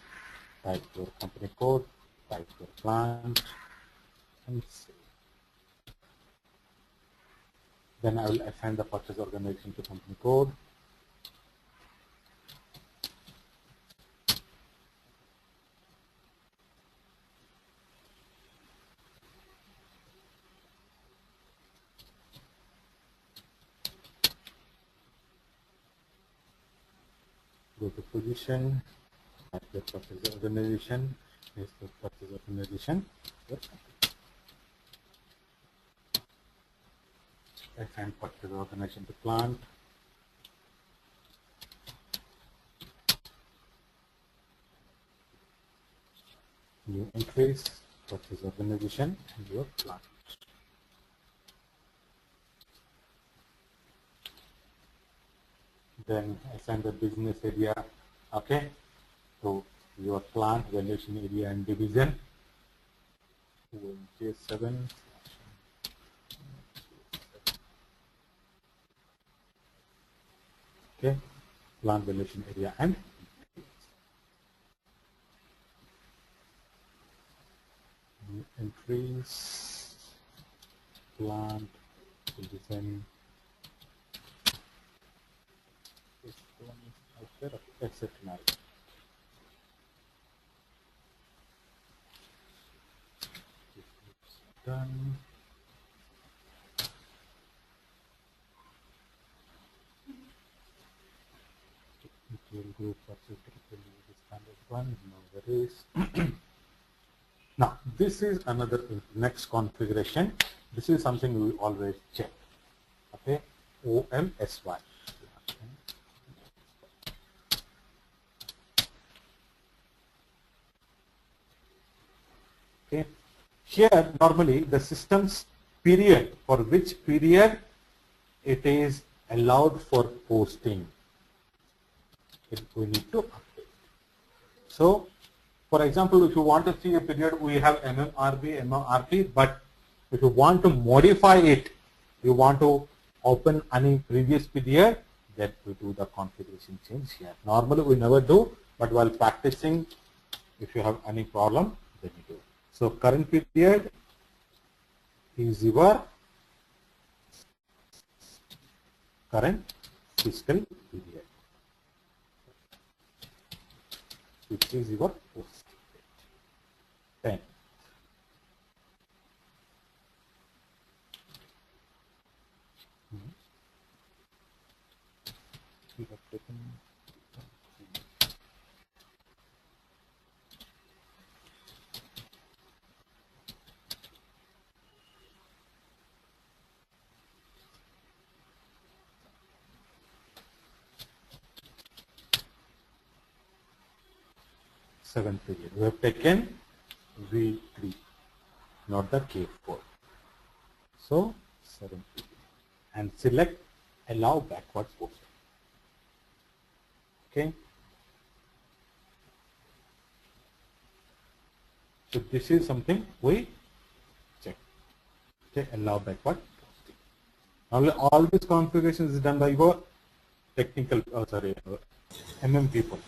type your company code, type your plant, and save. Then I will assign the purchase organization to company code. Go to position, type your purchase organization, is the purchase organization. Assign purchase organization to plant. New entries, purchase organization, and your plant. Then assign the business area, okay, to your plant, valuation area and division. J7. Okay, plant valuation area and new entries, plant, division. Exceptional. Done. Technical group purchase standard one. No worries. Now this is another next configuration. This is something we always check. Okay, OMSY. Okay. Here normally the system's period, for which period it is allowed for posting, we need to update. So for example, if you want to see a period, we have MMRB, MMRP, but if you want to modify it, you want to open any previous period, then we do the configuration change here. Normally we never do, but while practicing, if you have any problem, then you do. So current period is your current fiscal period, which is your post date. 10. We have taken 7th period. We have taken V3, not the K4. So 7th period. And select allow backward posting. Okay. So this is something we check. Okay, allow backward posting. Now all this configuration is done by your technical, MM people.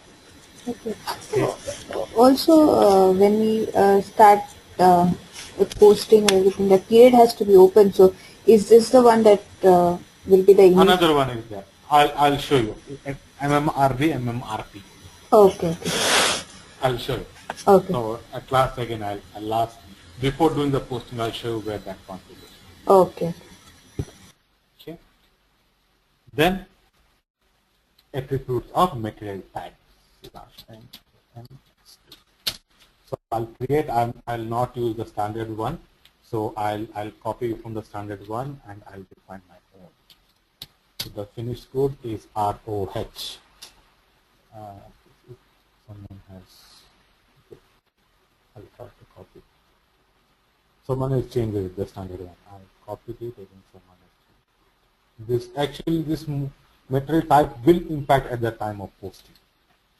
Okay. Also, when we start with posting or everything, the period has to be open. So, is this the one that will be the Another one is there. I'll show you. MMRB, MMRP. Okay. I'll show you. Okay. So at last again, I'll before doing the posting, I'll show you where that configuration. Okay. Okay. Then attributes of material type. So I'll not use the standard one. So I'll copy from the standard one and I'll define my own. So the finished code is ROH. If someone has, okay, I'll try to copy. Someone has changed it, the standard one. I copied it and someone has changed. This material type will impact at the time of posting.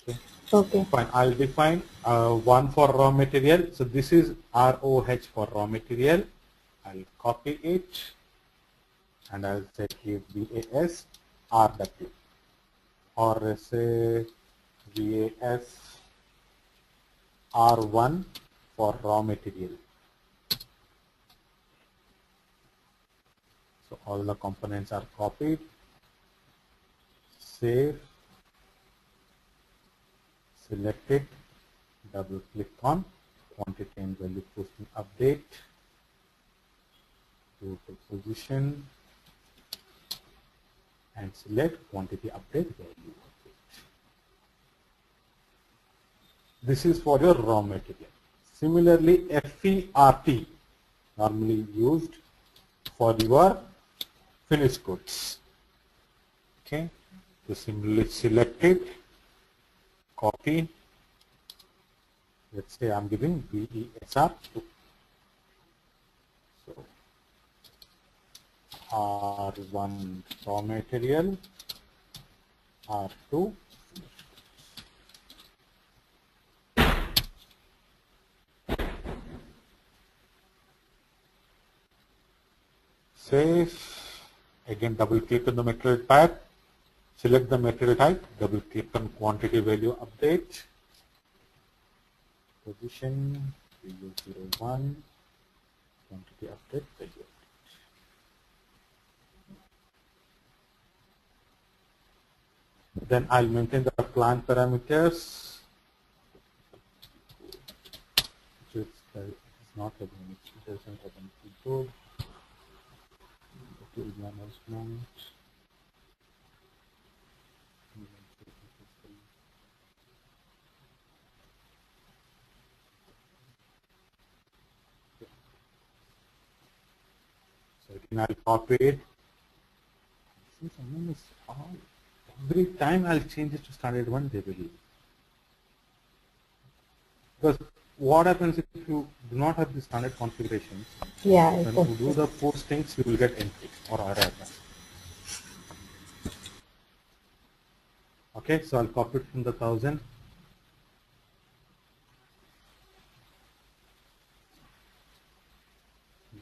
Okay. Okay. Fine. I'll define one for raw material. So this is ROH for raw material. I'll copy it and I'll say give VAS RW or say VAS R1 for raw material. So all the components are copied. Save. Select it. Double click on quantity and value posting update. Go to position and select quantity update value. This is for your raw material. Similarly, FERT normally used for your finished goods. Okay, so similarly select it, copy. Let's say I'm giving VESR2. So R1 raw material, R2 save. Again, double click on the material type, select the material type, double click on quantity value update, position 001, quantity update value. Then I'll maintain the plant parameters, which is not having it doesn't have any code. Management. So again I'll copy it. Every time I'll change it to standard one, they will. Because what happens if you do not have the standard configurations? Yeah. When you do the postings, you will get entry or error. Okay, so I'll copy it from the 1000.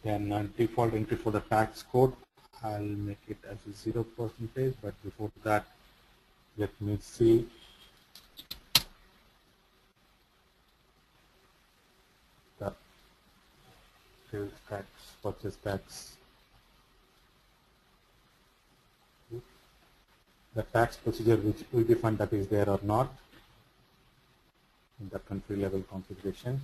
Then default entry for the tax code, I'll make it as a 0%, but before that, let me see. The sales tax, purchase tax. The tax procedure which we define that is there or not in the country level configuration.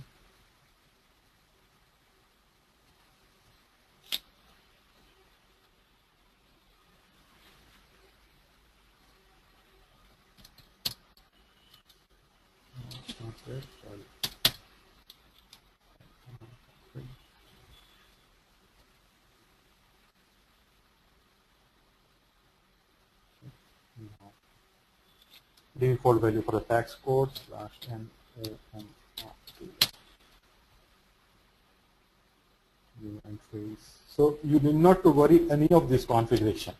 Default value for the tax code /n new entries. So you need not to worry any of this configuration.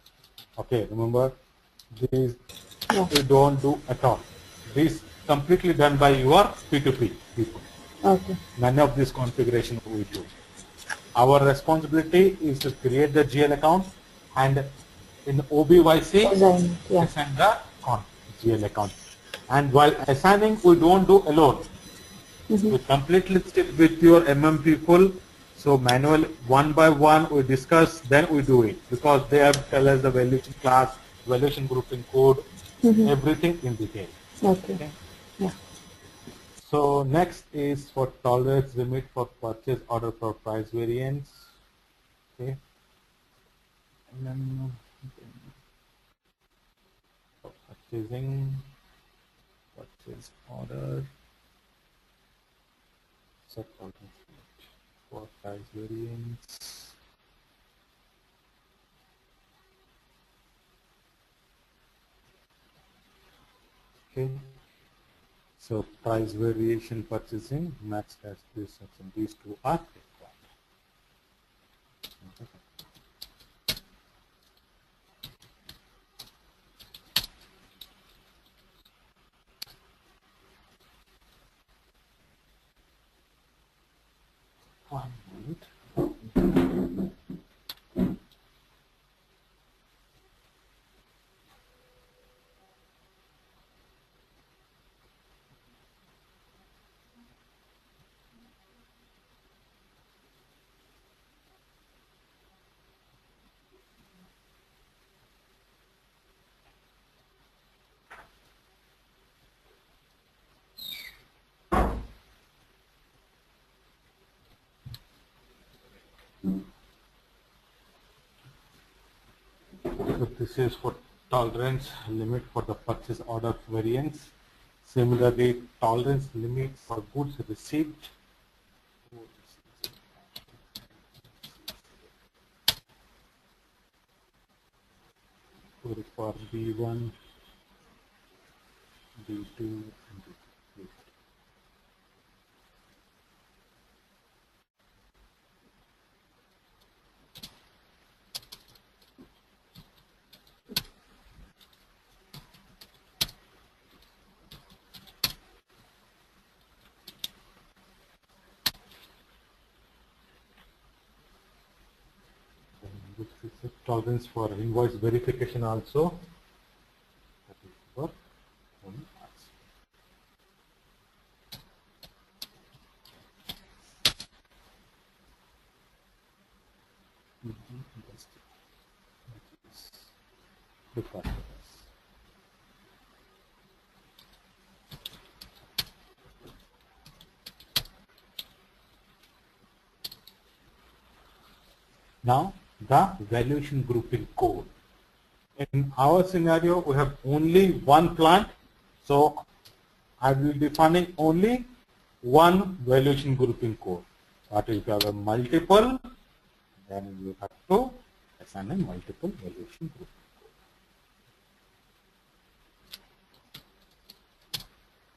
Okay, remember these we don't do at all. This completely done by your P2P people. Okay. None of this configuration we do. Our responsibility is to create the GL account and in OBYC assign the GL account. And while assigning, we don't do alone. We completely stick with your MM people. So manual one by one we discuss, then we do it because they have to tell us the valuation class, valuation grouping code, everything in detail. Okay. Yeah. So next is for tolerance limit for purchase order for price variance. Okay. And then for purchasing, purchase order, set tolerance limit for price variance. Okay. So price variation purchasing match as this section. These two are required. Okay. One minute. So this is for tolerance limit for the purchase order variance. Similarly, tolerance limit for goods received. For B1, B2, and B3. This is a tolerance for invoice verification also. That is for one parts. That is the process. Now the valuation grouping code. In our scenario, we have only one plant, so I will be defining only one valuation grouping code. But if you have a multiple, then you have to assign a multiple valuation group.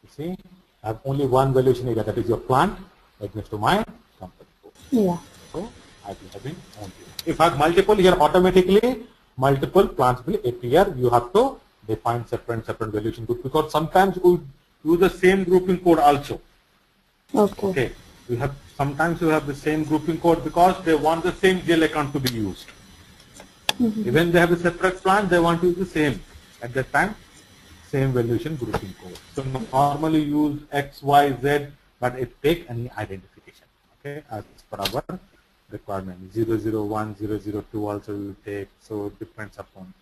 You see, I have only one valuation area, that is your plant, against to my company code. Yeah. So I will have in only. If I have multiple here, automatically multiple plants will appear. You have to define separate valuation group, because sometimes we use the same grouping code also. Okay. Okay. We have sometimes you have the same grouping code because they want the same GL account to be used. Even they have a separate plant, they want to use the same at that time, same valuation grouping code. So normally use X, Y, Z, but it take any identification. Okay, as per our requirement. 001, 002 also will take. So it depends upon.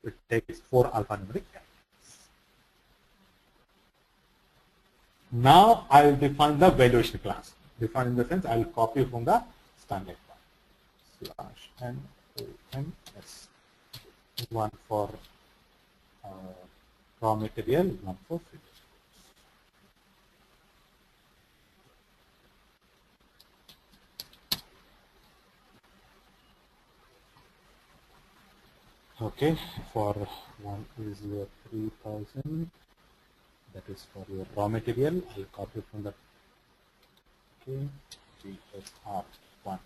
It takes 4 alphanumeric characters. Now I will define the valuation class. Define in the sense I will copy from the standard one. /NOMS. One for raw material, one for finished. Okay, for one is your 3000. That is for your raw material. I'll copy from the GSR1.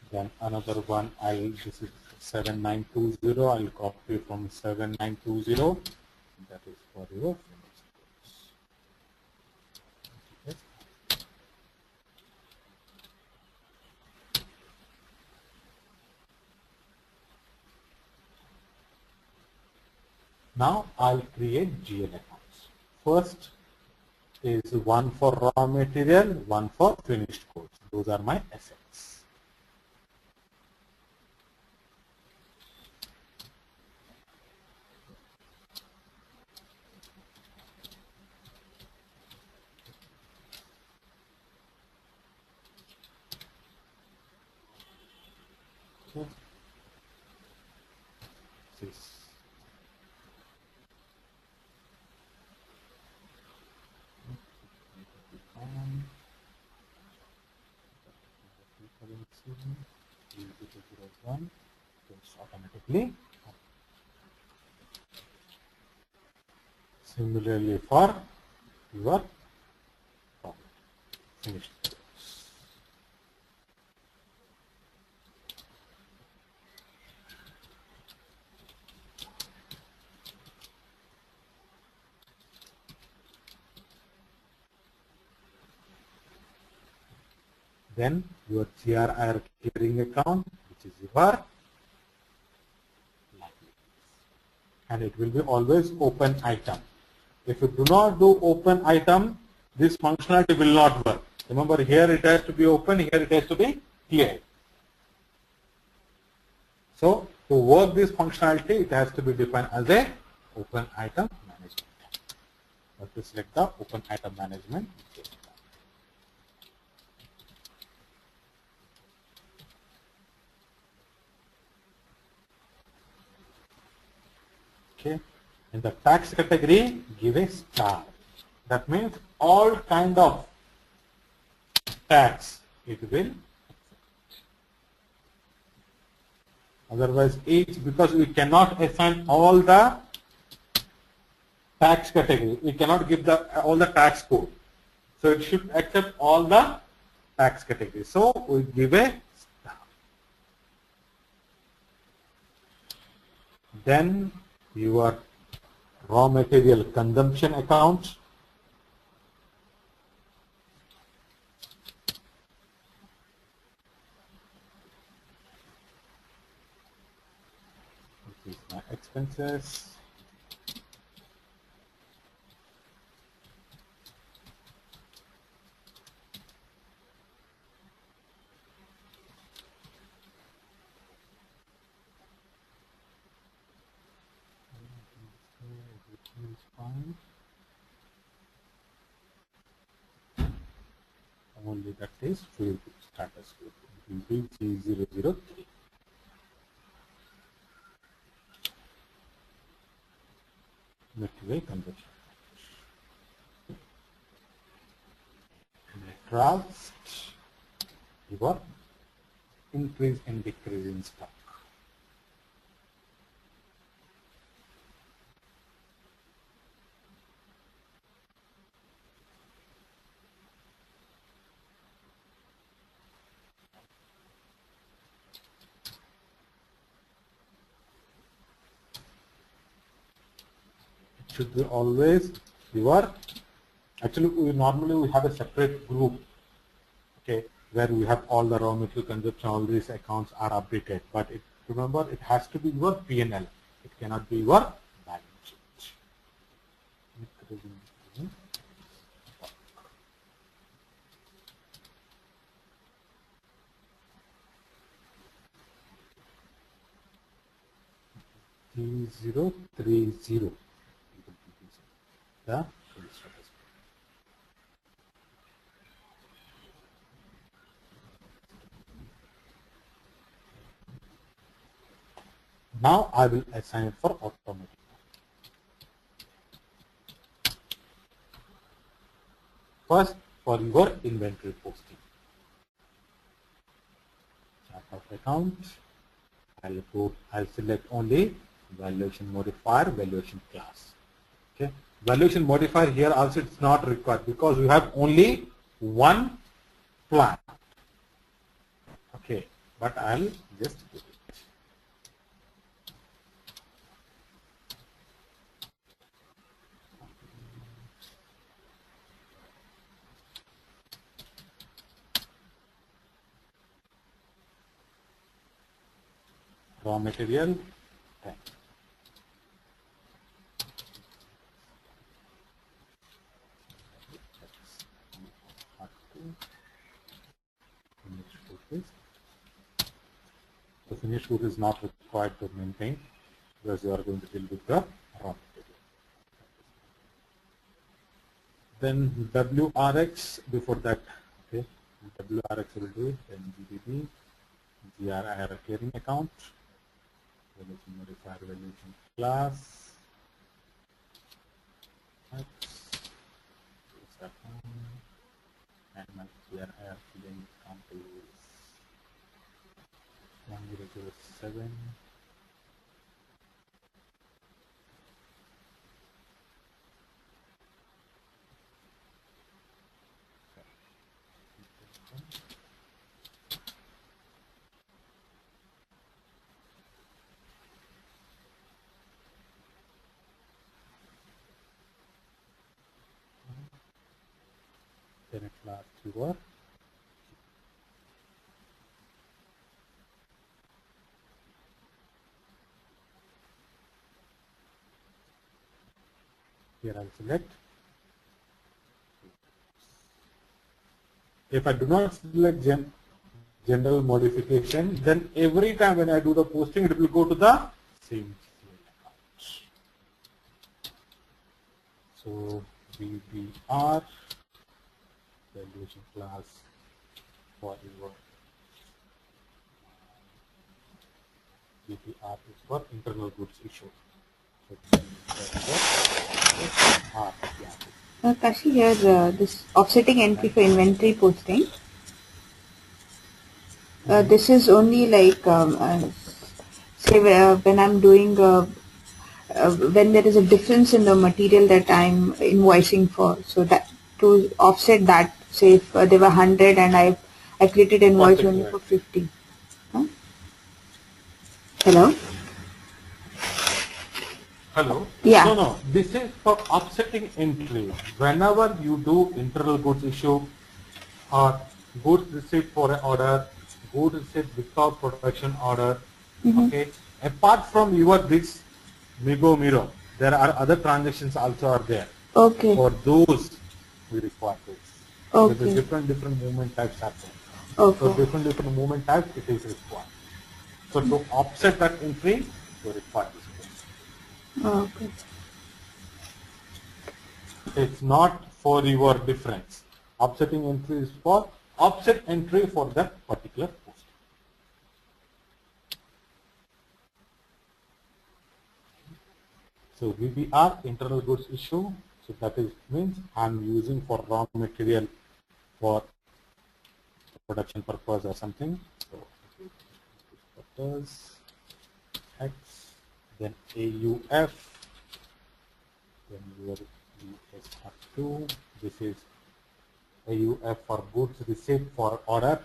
Then another one, this is 7920. I'll copy from 7920. That is for your finished goods. Okay. Now I'll create GL accounts. First is one for raw material, one for finished goods. Those are my assets. Okay. This. Automatically. Similarly for your problem. Finished. Then your GRR clearing account, which is your liabilities. And it will be always open item. If you do not do open item, this functionality will not work. Remember, here it has to be open, here it has to be cleared. So to work this functionality, it has to be defined as a open item management. Let us select the open item management. Okay. In the tax category, give a star. That means all kind of tax it will. Otherwise, each, because we cannot assign all the tax category, we cannot give all the tax code. So it should accept all the tax categories. So we give a star. Then your raw material consumption account. This is my expenses. Everything is fine. Only that is field status code. It will be G003. Material consumption. Draft your increase and decrease in stock. It should be always your, actually we have a separate group, okay, where we have all the raw material consumption, all these accounts are updated, but remember it has to be your P&L. It cannot be your balance sheet. T030. The now I will assign for automatic. First, for your inventory posting. Chart of account. I'll select only valuation modifier, valuation class. Okay. Valuation modifier here also it's not required because we have only one plan. Okay, but I'll just do it. Raw material. Okay. The finished good is not required to maintain because you are going to deal with the raw material. Then WRX before that, okay, WRX will do it, then GDP, GRI recurring account. Relation modifier relation class. X. This account. And my GRI recurring account is 1007. Then a class keyword. Here I'll select. If I do not select general modification, then every time when I do the posting, it will go to the same account. So VBR valuation class for your VBR is for internal goods issue. So Kashi, here this offsetting entry for inventory posting. This is only like say when I'm doing when there is a difference in the material that I'm invoicing for. So that to offset that, say if there were 100 and I created invoice only for 50. Huh? Hello. Hello? Yeah. No. This is for offsetting entry. Whenever you do internal goods issue or goods received for an order, goods received without production order, okay? Apart from your this Migo Miro, there are other transactions also are there. Okay. For those, we require this. Okay. There is different movement types happen. Okay. So different movement types it is required. So to offset that entry, you require this. Okay. It's not for your difference. Offsetting entry is for offset entry for that particular post. So VBR internal goods issue. So that is means I'm using for raw material for production purpose or something. So purpose X, then AUF, then your USF2. This is AUF for goods received for order.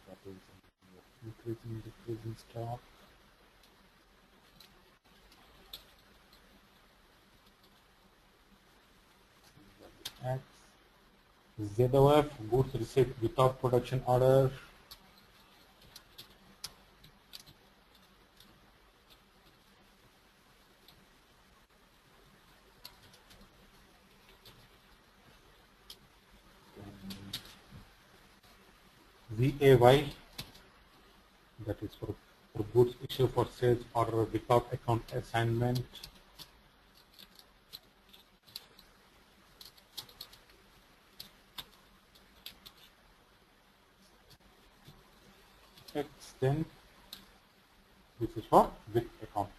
That is decreasing stock. X. ZOF goods received without production order. VAY, that is for goods issued for sales order without account assignment. X, then this is for with account.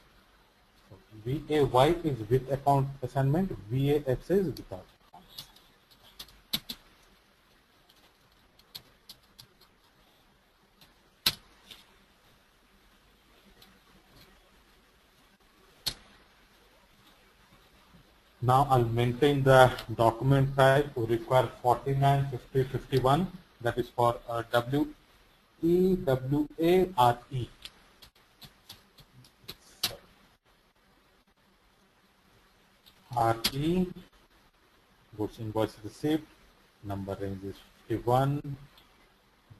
So VAY is with account assignment, VAX is without. Now I'll maintain the document type. We require 49, 50, 51. That is for WEWARE. RE, goods invoice received, number range is 51.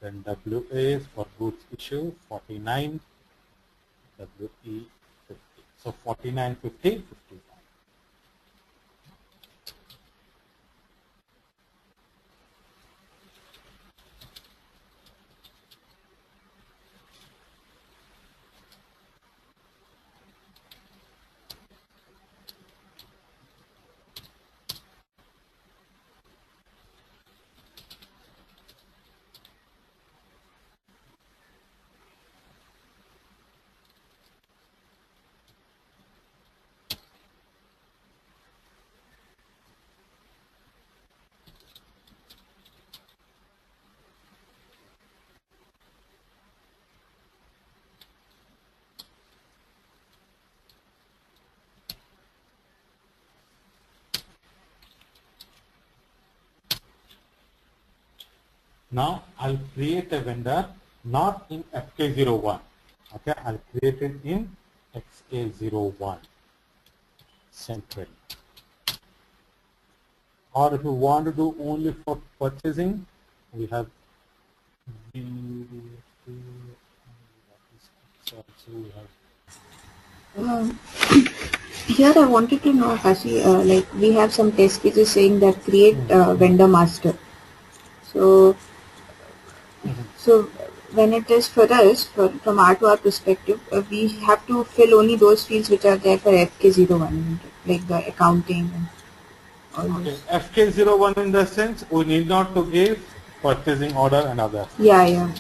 Then WA is for goods issue 49. WE 50. So 49, 50, 51. Now I'll create a vendor not in FK01. Okay, I'll create it in XK01 central. Or if you want to do only for purchasing, we have so we have Um, Here I wanted to know, Kashi, like we have some test cases saying that create vendor master. So, so when it is for us, from our to our perspective, we have to fill only those fields which are there for FK01, like the accounting and all okay. those. FK01 in the sense we need not to give purchasing order and others. Yeah, yeah.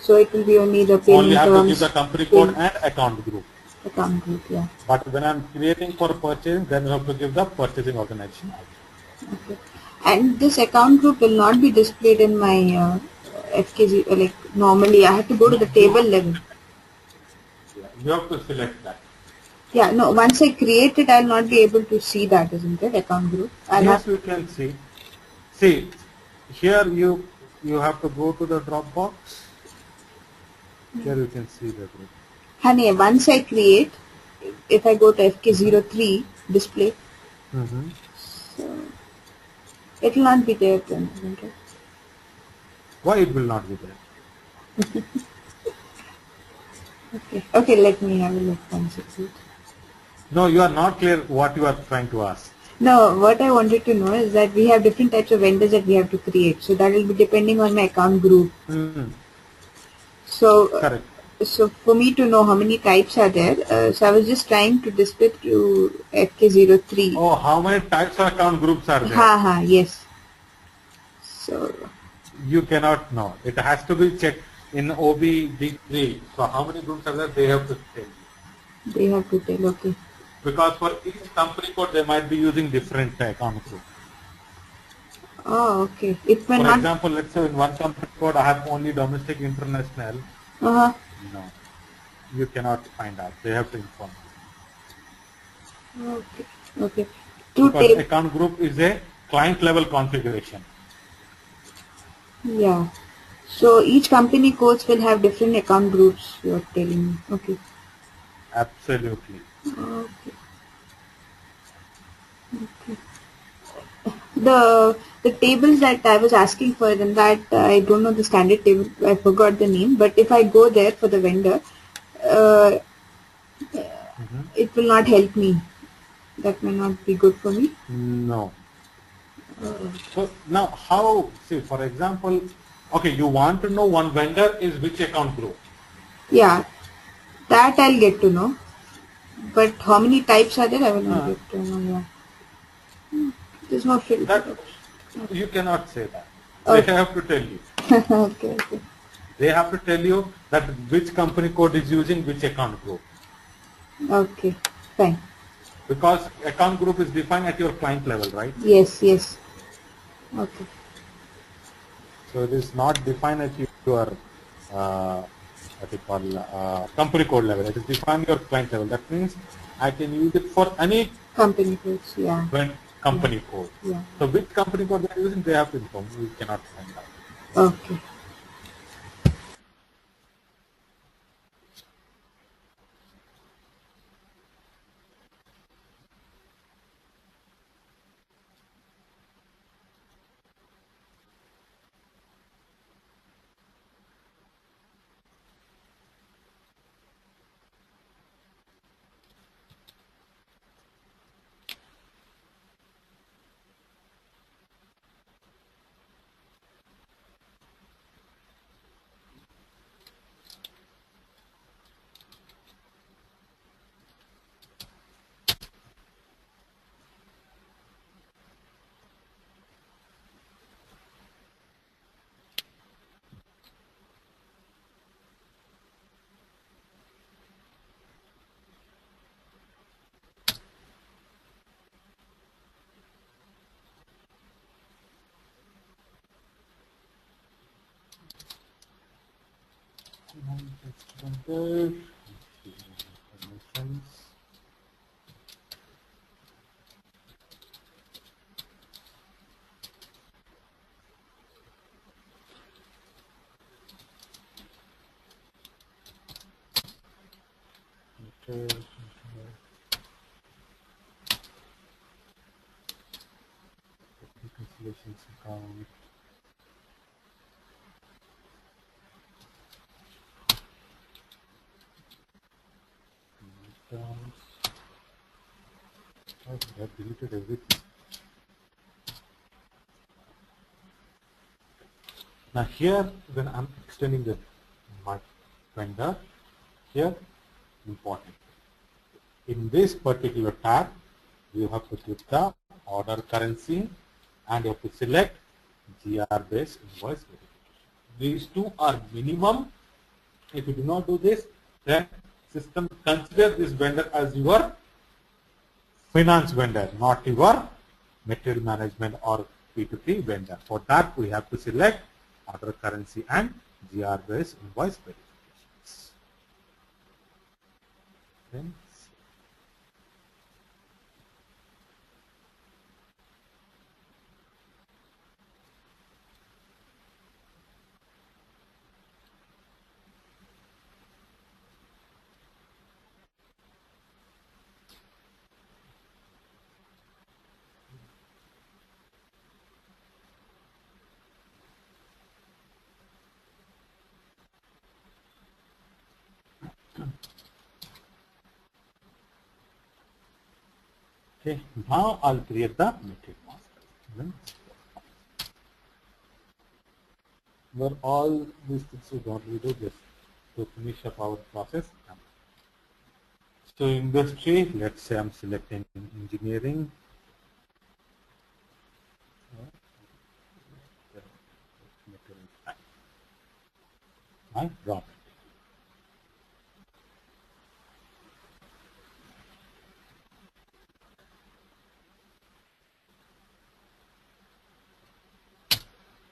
So it will be only the Only payment have to give the terms, company code payment and account group. account group, yeah. But when I'm creating for purchasing, then you have to give the purchasing organization also. Okay. And this account group will not be displayed in my FKG, like normally I have to go to No, the table level. you have to select that. Yeah, no, once I create it, I'll not be able to see that, isn't it? Account group. I'll have, Yes, you can see. See, here you have to go to the Dropbox. Here you can see the group. honey, once I create, if I go to FK03 display, Mm-hmm. so it will not be there then, isn't it? Why it will not be there? Okay. Okay, let me have a look once it's it. No, you are not clear what you are trying to ask. No, what I wanted to know is that we have different types of vendors that we have to create. So that will be depending on my account group. Mm, So, correct. so for me to know how many types are there, so I was just trying to display to FK03. Oh, how many types of account groups are there? Ha ha, yes. So You cannot know. It has to be checked in OBD3. So how many groups are there? They have to tell you. they have to tell, okay. Because for each company code, they might be using different account group. Oh, okay. It may For not. example, let's say in one company code, I have only domestic international. Uh-huh. No, you cannot find out. They have to inform you. Okay. Okay. Two Because table. account group is a client level configuration. Yeah. So each company codes will have different account groups. You're telling me. Okay. Absolutely. Okay. The tables that I was asking for, and that I don't know the standard table. I forgot the name. But if I go there for the vendor, uh, Mhm. it will not help me. That may not be good for me. No. So now how, see, for example, okay, you want to know one vendor is which account group. Yeah, that I'll get to know. But how many types are there? I will not Uh, get to know. Yeah. There's no filter that option. you cannot say that. They Okay. have to tell you. Okay. Okay. They have to tell you that which company code is using which account group. Okay. Fine. Because account group is defined at your client level, right? Yes. Yes. Okay. So it is not defined at your what you call company code level. It is defined your client level. That means I can use it for any Company codes. Yeah. Yeah. company code. Yeah. So which company code they are using, they have to inform. We cannot find out. Okay. reconciliations account. Terms. Oh, I have deleted everything. Now here, when I'm extending the my vendor, here important. In this particular tab, you have to click the order currency and you have to select GR based invoice verification. These two are minimum. If you do not do this, then system consider this vendor as your finance vendor, not your material management or P2P vendor. For that, we have to select order currency and GR based invoice verifications. Then okay, now I'll create the material master. Where all these things we don't do just to finish up our process. So industry, let's say I'm selecting engineering. My raw material.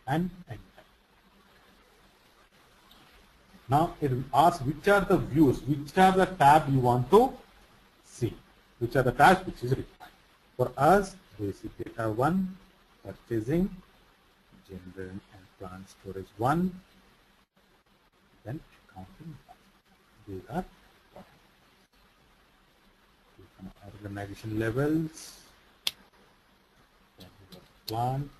And enter. Now it will ask which are the views, which are the tab you want to see, which are the tabs which is required. For us, basic data 1, purchasing, general and plant storage 1, then accounting. These are organization levels, then plant,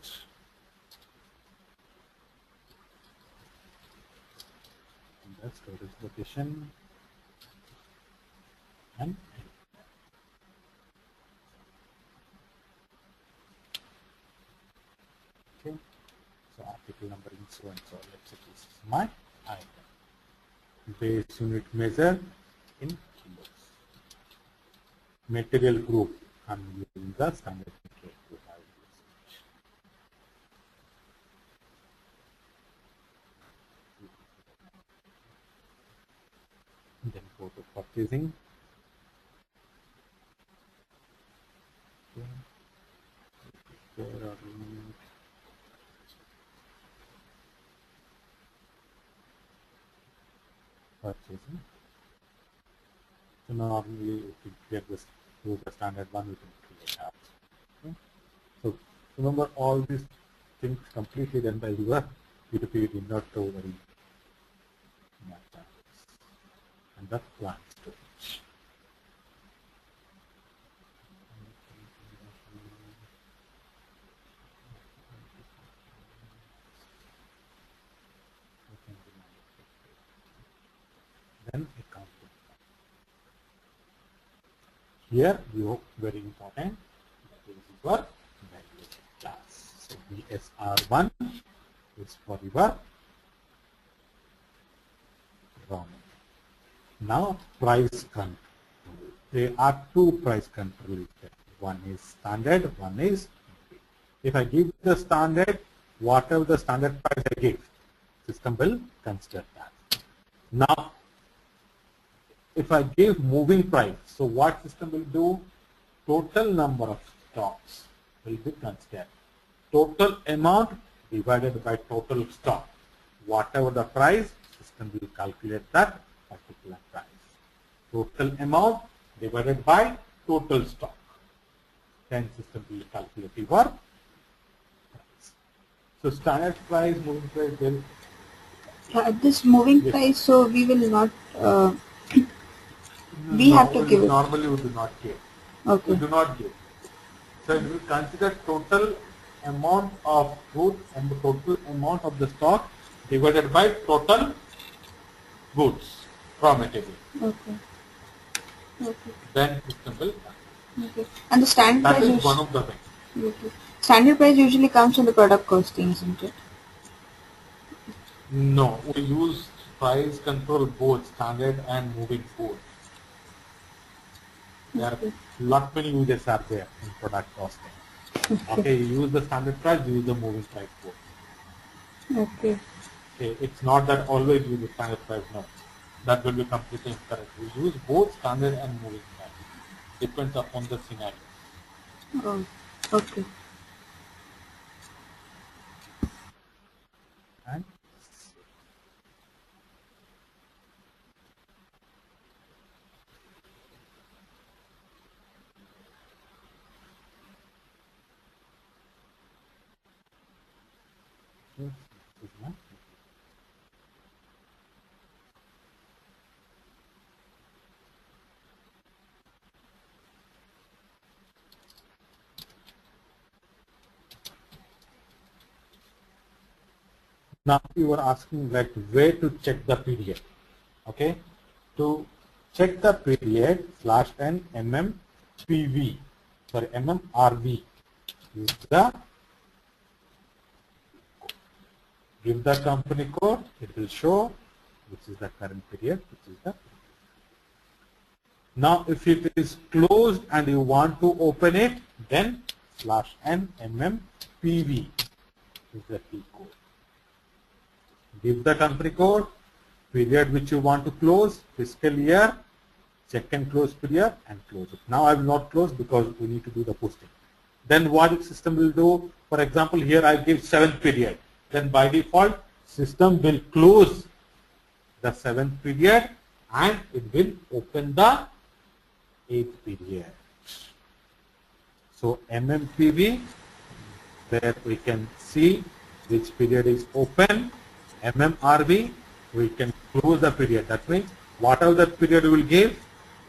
and storage location, and okay. So article number and so and so. Let's say this is my item. Base unit measure in kilos. Material group, I'm using the standard material group. Then go to purchasing. Okay. Where are we? Purchasing. So normally if we get this to the standard one, we can create apps. Okay. So remember all these things completely done by your P2P, did not to worry. And the plant storage. Then accounting. Here you very important, that is your valuation class. So BSR1 is for your raw material. Now price control. There are two price controls. One is standard, one is free. If I give the standard, whatever the standard price I give, system will consider that. Now, if I give moving price, so what system will do? Total number of stocks will be considered. Total amount divided by total stock. Whatever the price, system will calculate that particular price. Total amount divided by total stock. Then system will calculate your price. So standard price, moving price, then This moving price, so we will not We have to give it. Normally we do not give. Okay. We do not give. So we consider total amount of goods and the total amount of the stock divided by total goods, raw material. Okay. Okay. Then system will. Okay. And the standard That price is one of the things. Okay. Standard price usually comes from the product costing, isn't it? No, we use price control both standard and moving forward. There are Okay. lot many uses are there in product costing. Okay, you use the standard price, you use the moving price both. Okay. Okay, it's not that always use the standard price, no. That will be completely incorrect. We use both standard and moving price. Depends upon the scenario. Oh. Okay. And now you were asking like where to check the period. Okay, to check the period /n MMPV, sorry MMRV, use the give the company code, it will show which is the current period, which is the. Now if it is closed and you want to open it, then /n MMPV is the key code. Give the company code, period which you want to close, fiscal year, check and close period, and close it. Now I will not close because we need to do the posting. Then what the system will do, for example, here I give 7th period. Then by default, system will close the 7th period and it will open the 8th period. So MMPV, where we can see which period is open. MMRV, we can close the period. That means whatever the period we will give,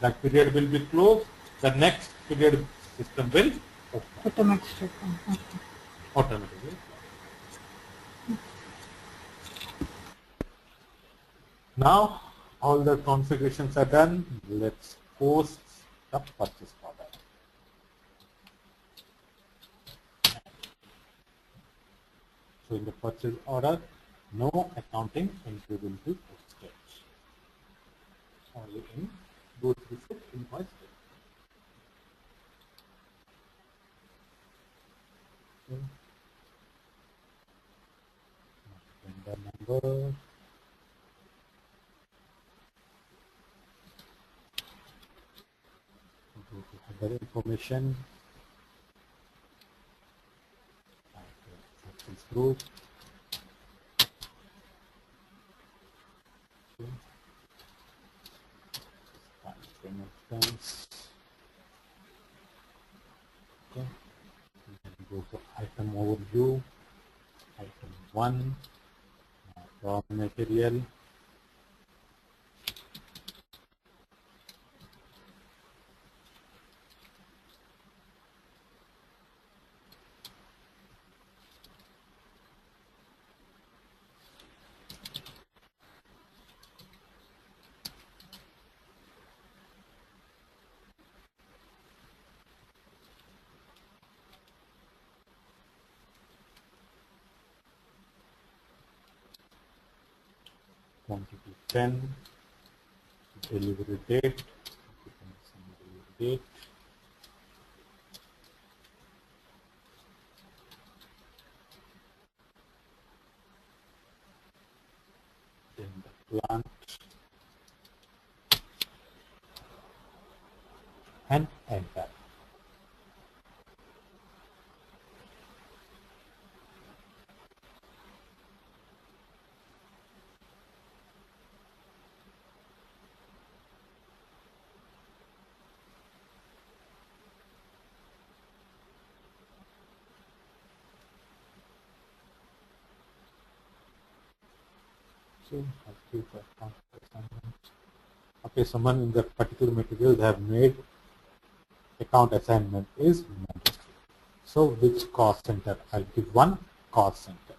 that period will be closed. The next period system will open. Automatically. Okay. Automatically. Now all the configurations are done. Let's post the purchase order. So in the purchase order, no accounting entry will be posted. Only in goods receipt invoice. Okay. Vendor number. Go to other information. Purchase group. Okay. Payment terms. Okay. Go to item overview. Item 1. Raw material. Quantity 10, delivery date, date, then the plant, and enter. So, I'll keep the account assignment. Okay, someone in that particular material they have made account assignment is mandatory. So which cost center? I'll give one cost center.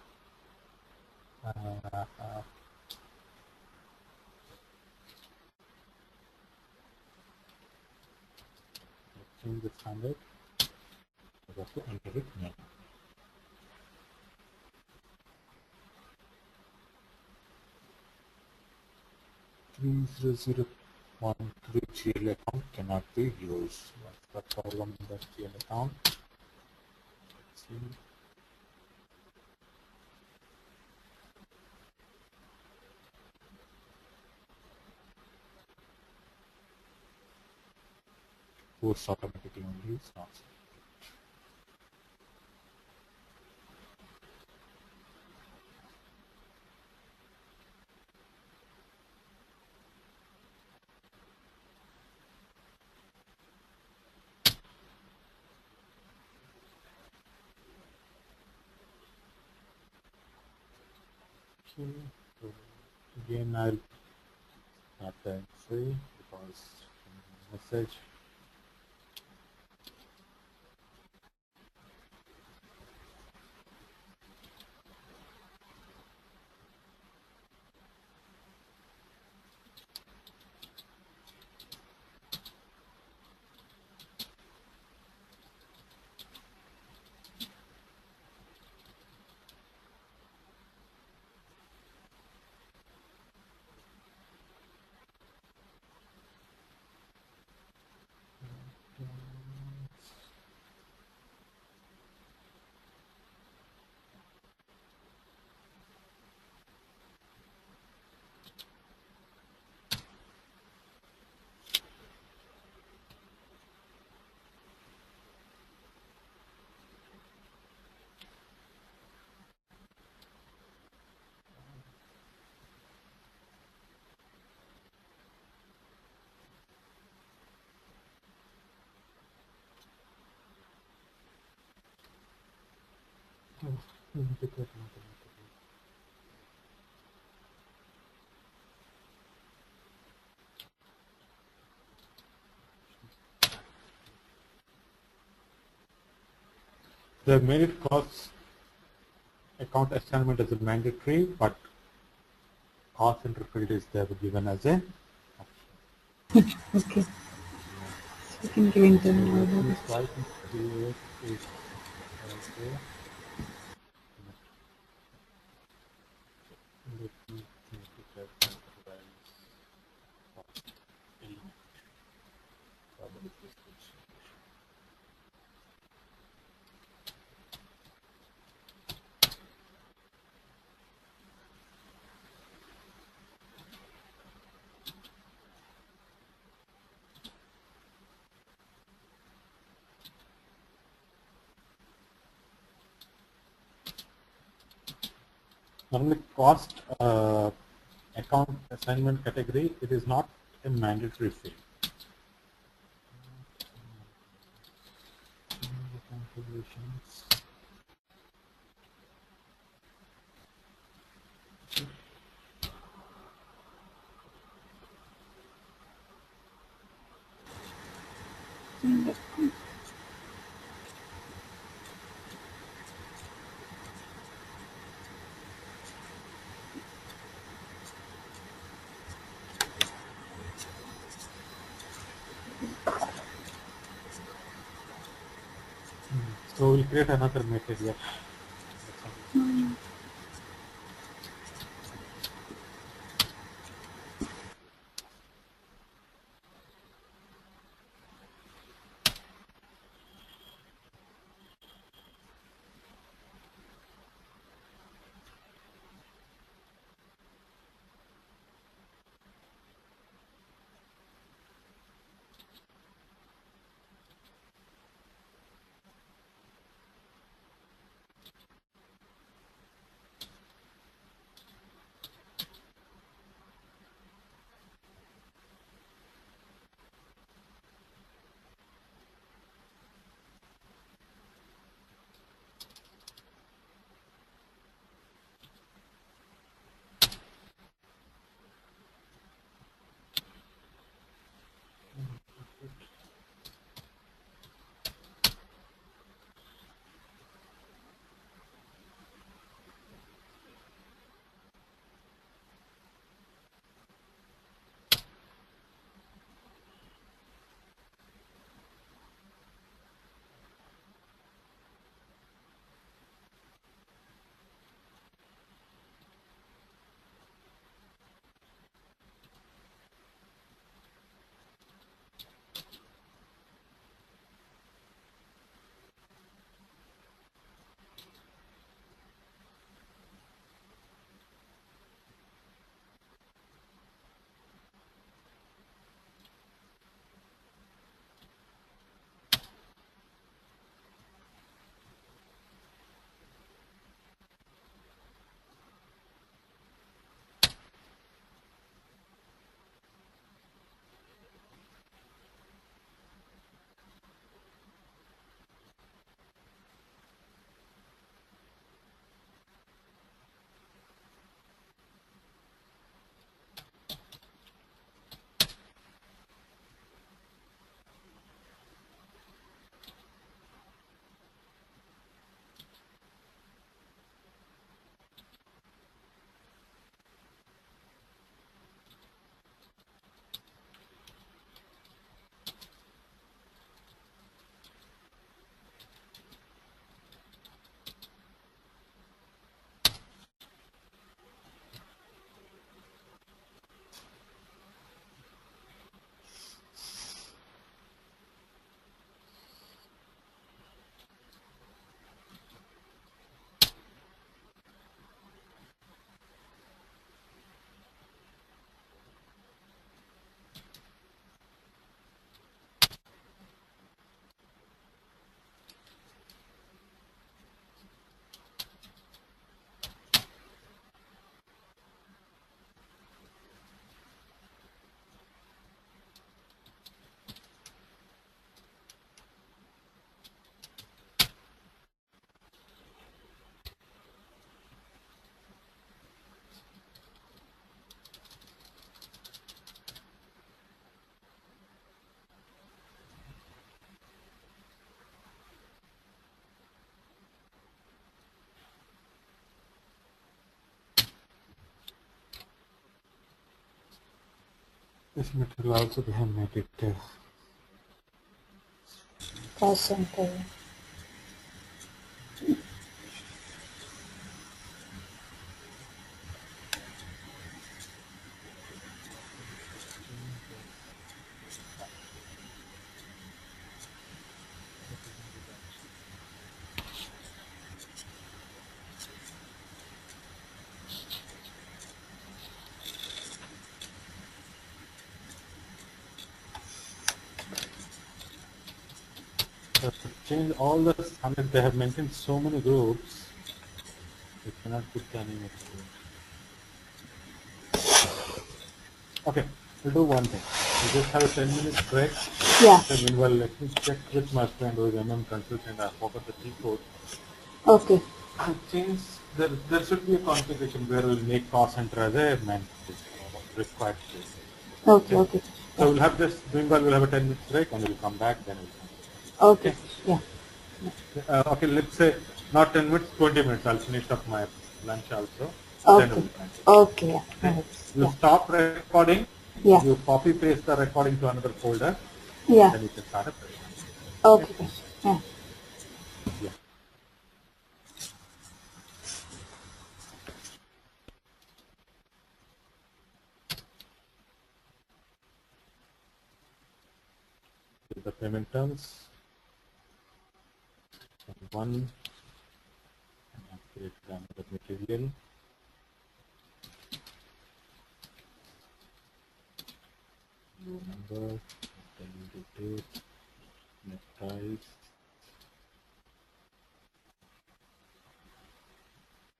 Change the standard. I have to enter it now. 300.3 GL account cannot be used. What's the problem in that GL account? Let's see. Post automatically only is not. Okay. So again, I'll start the entry because message. They have made it cost account assignment as a mandatory, but cost center field is they have given as a Okay. So you can give internal order. so I can create it as a let me make it as enterprise cost element. Probably this will change. Normally cost account assignment category, it is not a mandatory field. Configurations. So we'll create another material. This material also they have made it cost center. change all the, I mean, they have maintained so many groups, we cannot put any material. Okay, we'll do one thing. We just have a 10-minute break. Yeah. So meanwhile, let me check with my friend who is consultant. I forgot the T code. Okay. To change, there should be a configuration where we'll make cost center as a main required place. Okay. Okay. So we'll have this, meanwhile we'll have a 10-minute break and we'll come back, then we'll come. Okay. Yeah. Okay, let's say not 10 minutes, 20 minutes. I'll finish up my lunch also. Then Okay. we'll continue. Okay. Yeah. Okay? Nice. You Yeah. stop recording, Yeah. you copy paste the recording to another folder, Yeah. then you can start a presentation. Okay. Yeah. Yeah. The payment terms. One, and create another material. Number, then you date, neckties,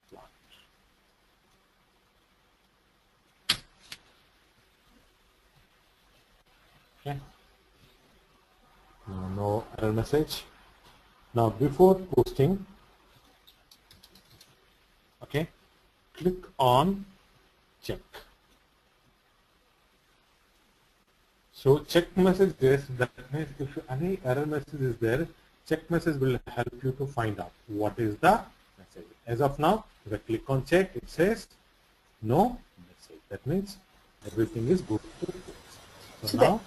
plant. Okay. Now no error message. Now before posting, okay, click on check. So check message this, that means if any error message is there, check message will help you to find out what is the message. As of now, if I click on check, it says no message. That means everything is good to go. So So now,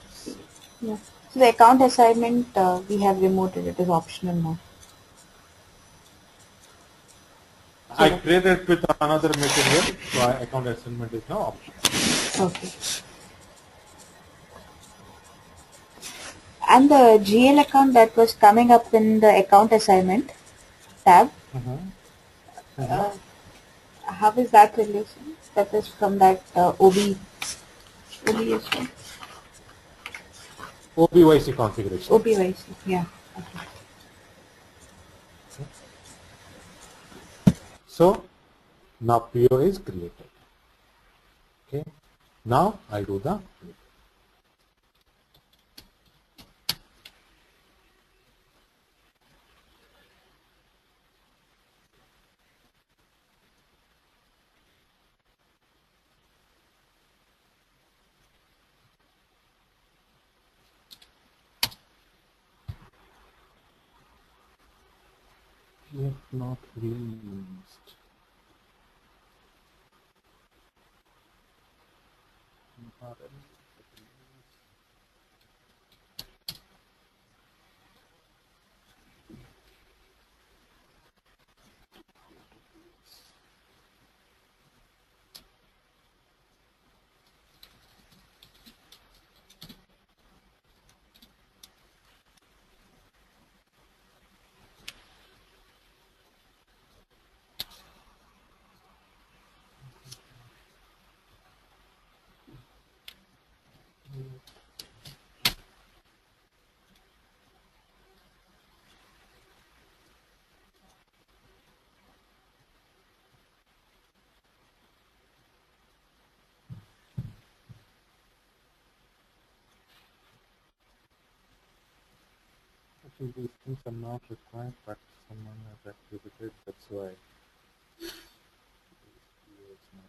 yeah. So the account assignment we have removed it. It is optional now. I So created with another material, so account assignment is now optional. okay. And the GL account that was coming up in the account assignment tab, how is that relation? That is from that OB as well. OBYC configuration. OBYC, yeah. Okay. So now PO is created. Okay. Now I do the if not released. Actually, these things are not required, but someone has activated. That's why. It's not.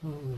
Hmm.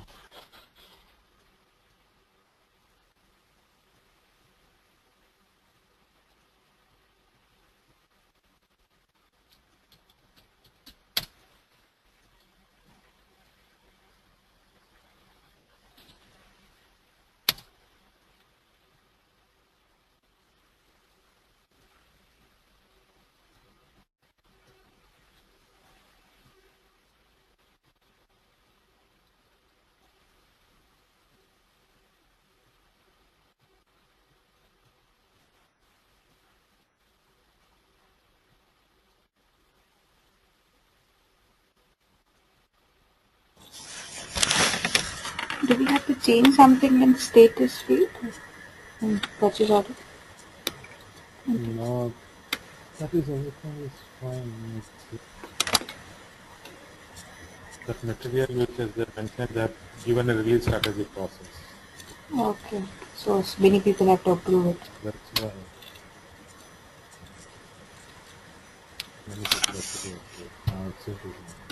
Do we have to change something in status field in purchase order? No, that is everything is fine. That material which is there mentioned that given a release strategy process. Okay. So many people have to approve it. That's why many people have to do it. Now it's increasing.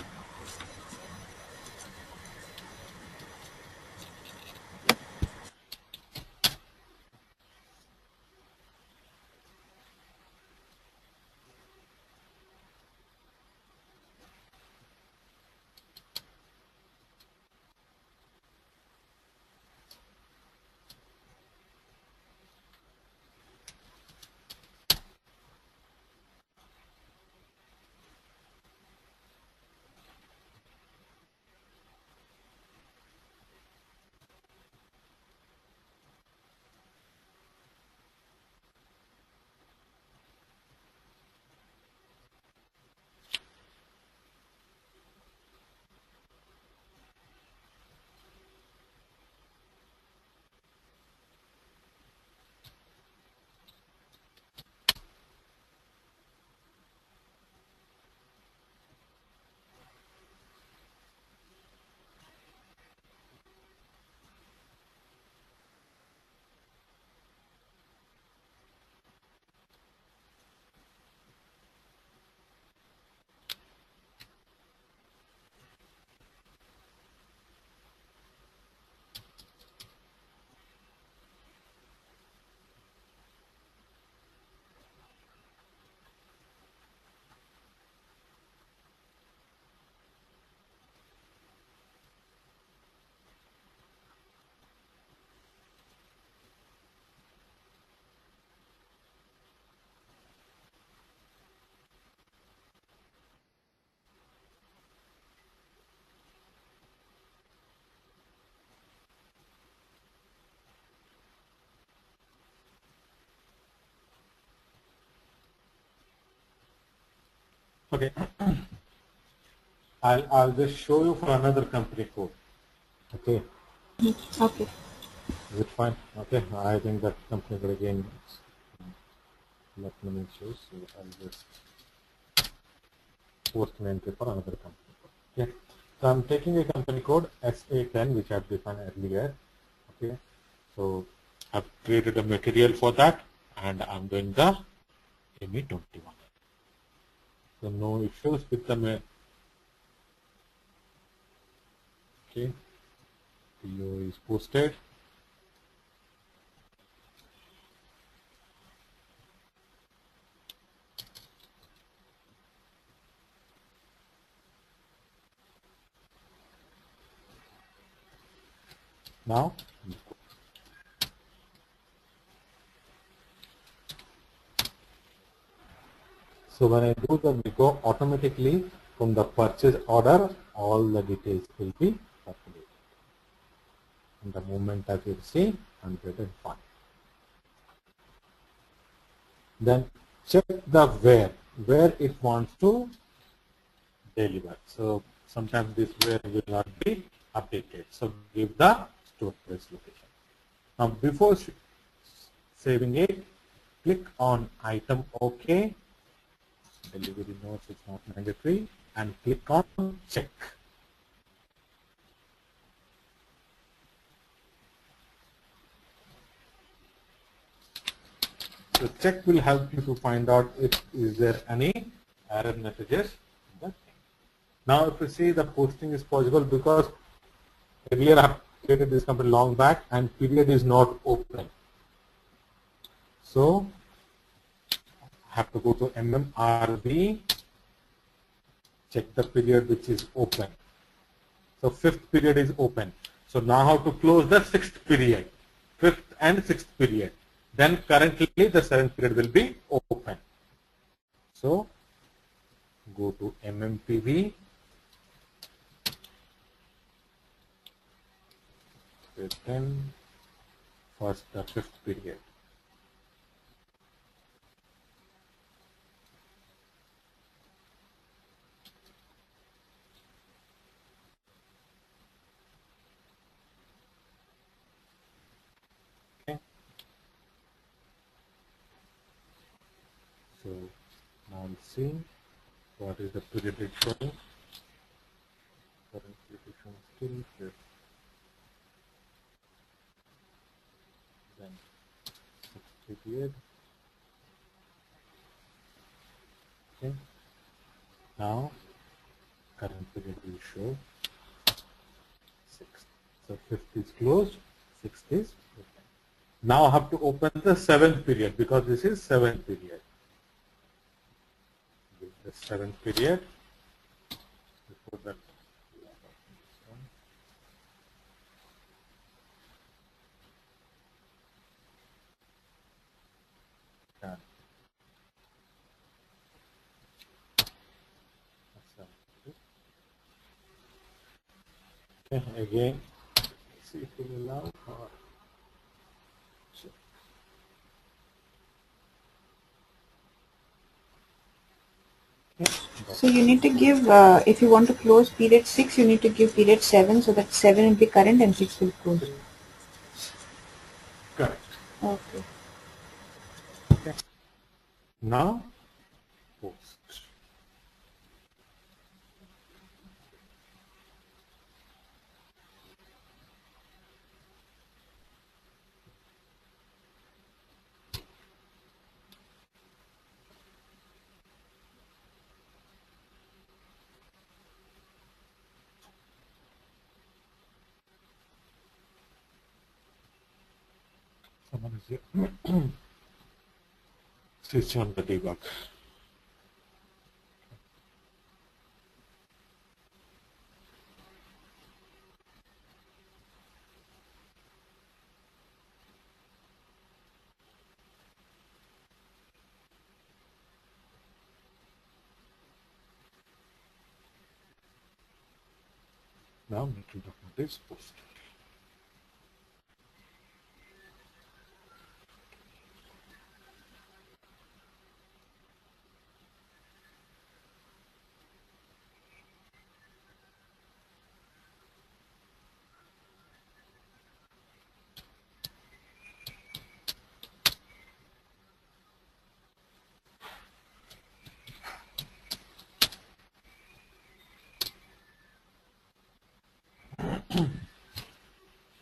Okay, I'll just show you for another company code. Okay, Okay. is it fine? Okay, I think that company code again not many issues, so I'll just post an entry for another company code. Yeah, so I'm taking a company code SA10 which I've defined earlier. Okay, so I've created a material for that and I'm doing the ME21. So no issues with the okay, PO is posted. Now, so when I do the Vigo, automatically from the purchase order, all the details will be calculated. And the moment that you see 105. Then check the where it wants to deliver. So sometimes this where will not be updated. So give the storage location. Now before saving it, click on item OK. Delivery notes is not mandatory, and click on check. So check will help you to find out if is there any error messages in the thing. Now if you see the posting is possible because Earlier I have created this company long back and period is not open. So I have to go to MMRB, check the period which is open. So 5th period is open. So now how to close the 6th period, 5th and 6th period. Then currently the 7th period will be open. So go to MMPV, then first the 5th period. Okay. So now we'll see what is the period it's showing. Currently it is showing still 5th. Then 6th period. Okay. Now current period will show 6th. So 5th is closed, 6th is open. Now I have to open the 7th period because this is 7th period. The 7th period. Before that, done. Okay, again, see if it will allow or check. Okay. So you need to give, if you want to close period 6, you need to give period 7 so that 7 will be current and 6 will close. Correct. Okay. Okay. Now, post. Someone is here. Switch on the debug. Now, making document is posted.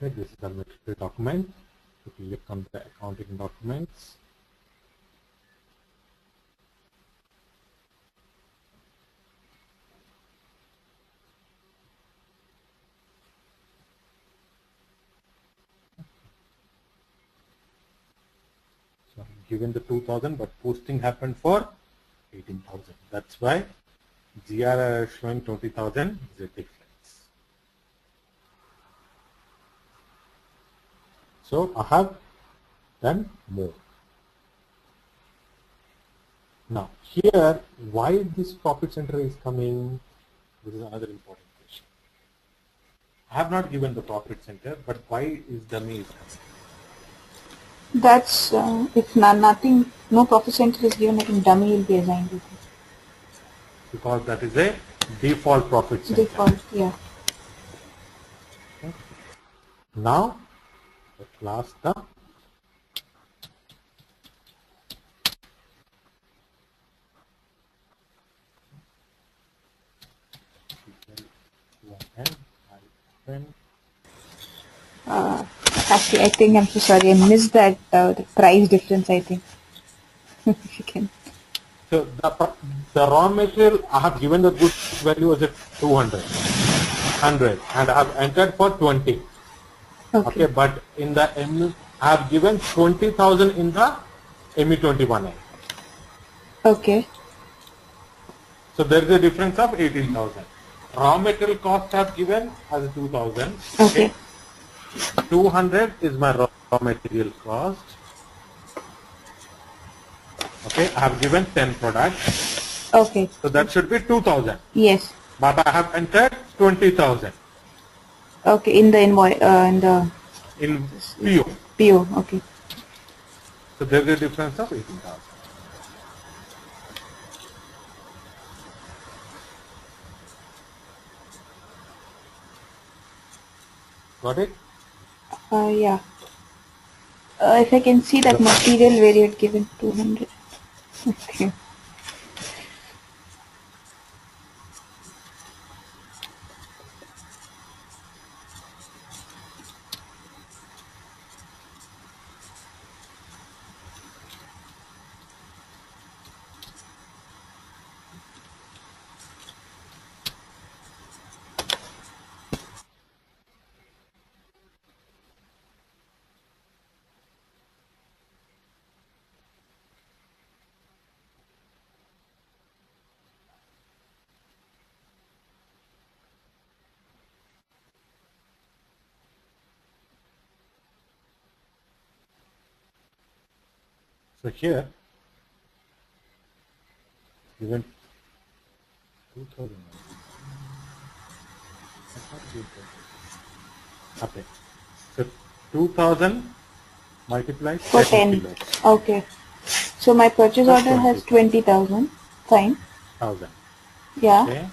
Okay, this is the material document. So click on the accounting documents. So I'm given the 2000, but posting happened for 18,000. That's why GR is showing 20,000 is a difference. So I have done more. Now here, why this profit center is coming? This is another important question. I have not given the profit center, but why is dummy is coming? That's, if nothing, no profit center is given, I think dummy will be assigned to it. Because that is a default profit center. Default, yeah. Okay. Now, the class the Actually, I think I'm so sorry. I missed that the price difference. I think if you can. So the raw material I have given the goods value as a 200. 100 and I have entered for 20. Okay, but in the I have given 20,000 in the ME21A. Okay. So there is a difference of 18,000. Raw material cost I have given as 2,000. Okay. 200 is my raw material cost. Okay, I have given 10 products. Okay. So that should be 2,000. Yes. But I have entered 20,000 Okay. In the invoice, in PO. PO. Okay. So there is a difference of 18,000. Got it? Yeah. If I can see that material where you had given 200. Okay. So here, given 2,000. Okay. So 2,000 multiplied For 10 10. kilos. Okay. So my purchase Plus order has 20,000. 20,000. Fine. Yeah. Okay.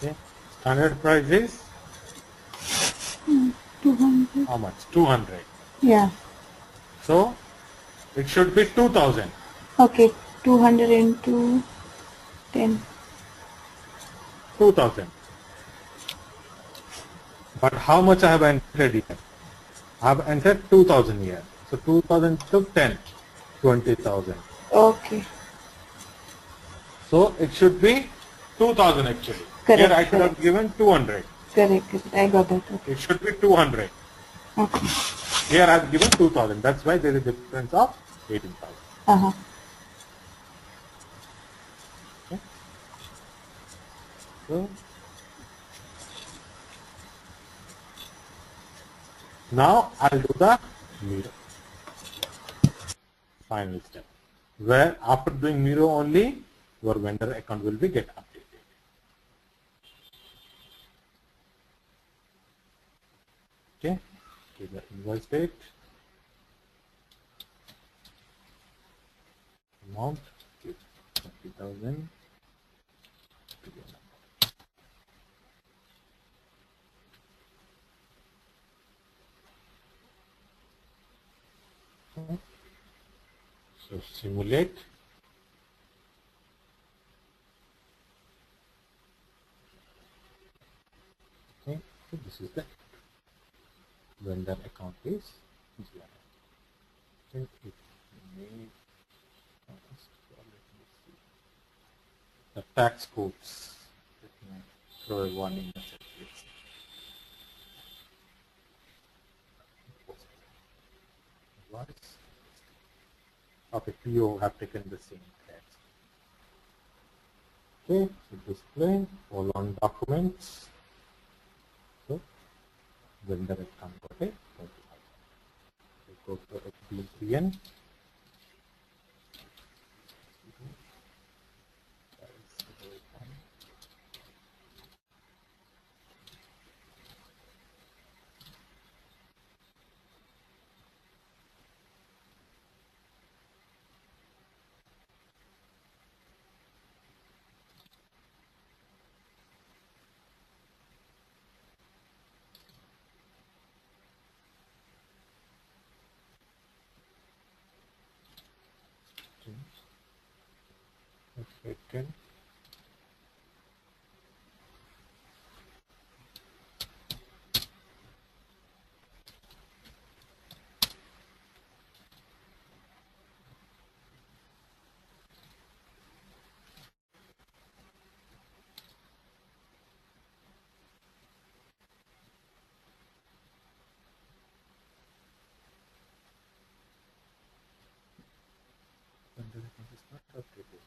Okay. Standard price is 200. how much? 200. Yeah. So it should be 2,000. Okay. 200 into 10. 2,000. But how much I have entered here? I have entered 2,000 here. So 2,000 to 10. 20,000. Okay. So it should be 2,000 actually. Here Correct. I should have given 200. Correct. I got that. Okay. It should be 200. Okay. Here I have given 2,000. That's why there is a difference of 18,000. Uh-huh. Okay. So now I'll do the mirror. Final step. Where after doing mirror only, your vendor account will be get updated. Okay. Give the invoice date. Amount. 20,000. So simulate. Okay. So this is the vendor account is 0. Okay. It may the tax codes. Let me throw a warning message. What? Okay, PO have taken the same tax. Okay, so display all on documents. So vendor account. Okay, so go to XBPN. Second. Vendor account is not updated.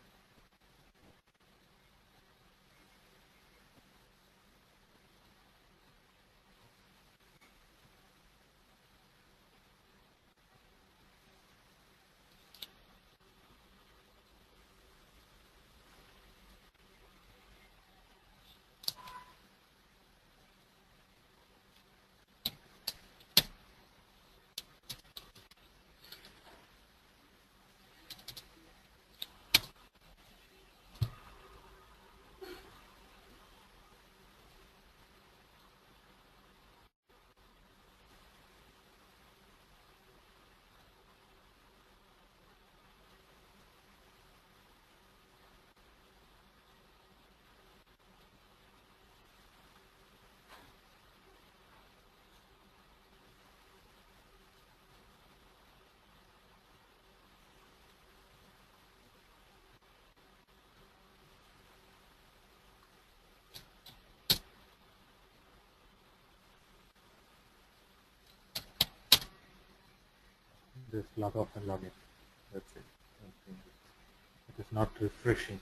Just log off and log in. That's it. It is not refreshing.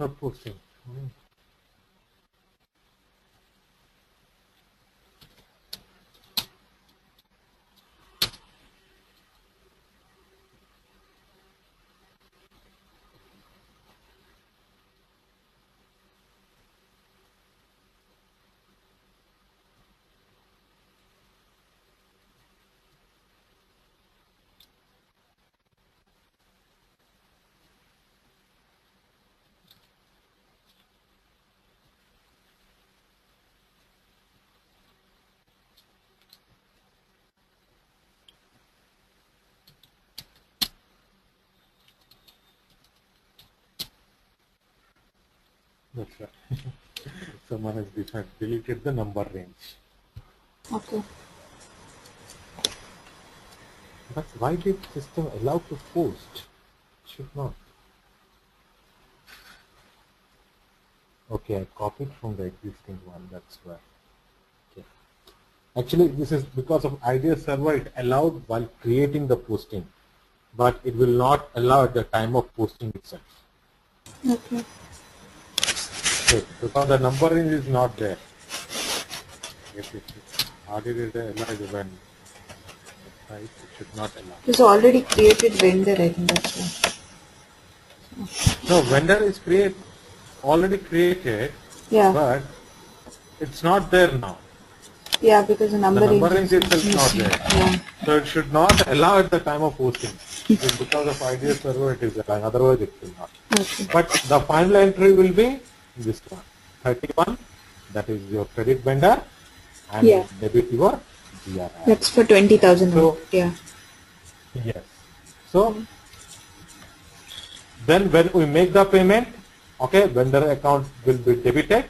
Not posting. That's right. Someone has deleted the number range. Okay. But why did system allow to post? Should not. Okay, I copied from the existing one. That's why. Okay. Actually, this is because of idea server. It allowed while creating the posting, but it will not allow at the time of posting itself. Okay. Okay, because the number range is not there. Yes, how did it allow when it should not allow? It's already created vendor, I think that's why. No, vendor is already created, Yeah. but it's not there now. Yeah, because the number range is itself is not there. Yeah. So it should not allow at the time of posting. It's because of idea server it is allowing, otherwise it will not. Okay. But the final entry will be this one, 31, that is your credit vendor, and Yeah. debit your GRI. That's for 20,000. So, yeah. yes. So, then when we make the payment, okay, vendor account will be debited,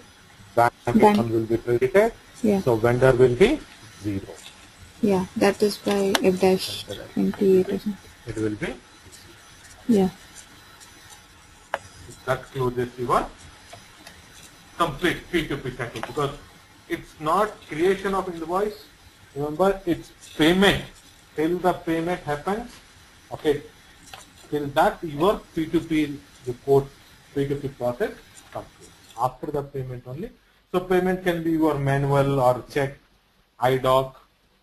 bank account will be credited, Yeah. so vendor will be 0. Yeah, that is by F-28 or something. It will be 0. Yeah. That closes your complete P2P cycle because it's not creation of invoice. Remember, it's payment. Till the payment happens, okay, till that your P2P report, P2P process completes. After the payment only. So payment can be your manual or check, IDOC,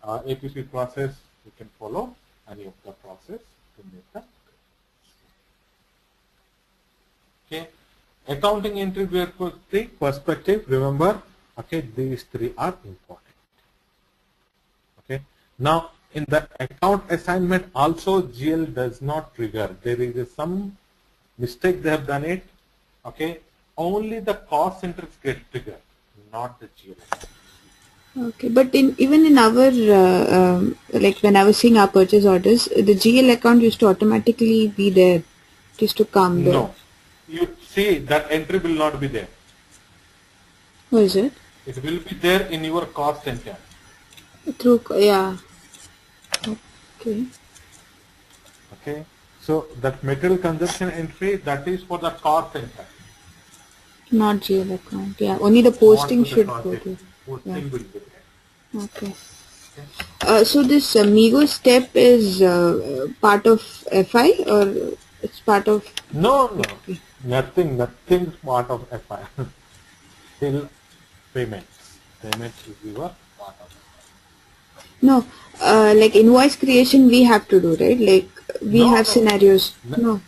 APP process. You can follow any of the process to make the. Okay. Accounting entry perspective, remember, okay, these three are important. Okay. Now, in the account assignment also, GL does not trigger. There is some mistake they have done it. Okay. Only the cost centers get triggered, not the GL. Okay, but even in our like when I was seeing our purchase orders, the GL account used to automatically be there. It used to come there. No. You see that entry will not be there. What is it? It will be there in your cost center. Through, yeah. Okay. Okay. So that material consumption entry, that is for the cost center. Not GL account. Yeah, only the Not posting for the should cost go center. to. Yeah. Posting will be there. Okay. Okay. So this Migo step is part of FI or it's part of No, no. FP? Nothing is part of FI. Till payments. Payments is your part of No, like invoice creation we have to do, right? Like we No, have no. scenarios. No,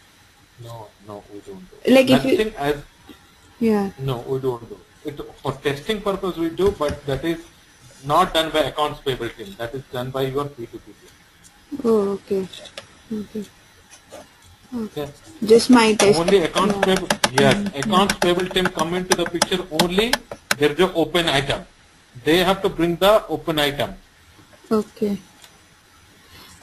No, no, we don't do. like if you, Nothing as, yeah. no, we don't do. It for testing purpose we do, but that is not done by accounts payable team. That is done by your P2P team. Oh, okay. Okay. Okay. Just my test. Only accounts Yeah. payable, yes, accounts payable team come into the picture only there is a open item. They have to bring the open item. Okay.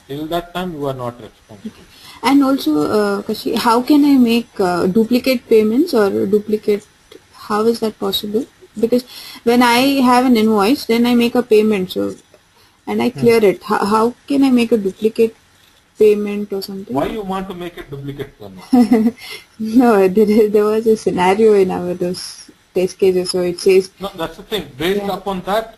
Till that time you are not responsible. And also, Kashi, how can I make duplicate payments or duplicate? How is that possible? Because when I have an invoice, then I make a payment, so and I clear it. How can I make a duplicate payment or something? Why you want to make a duplicate payment? No, there was a scenario in our those test cases, so it says, No, that's the thing. Based yeah, upon that,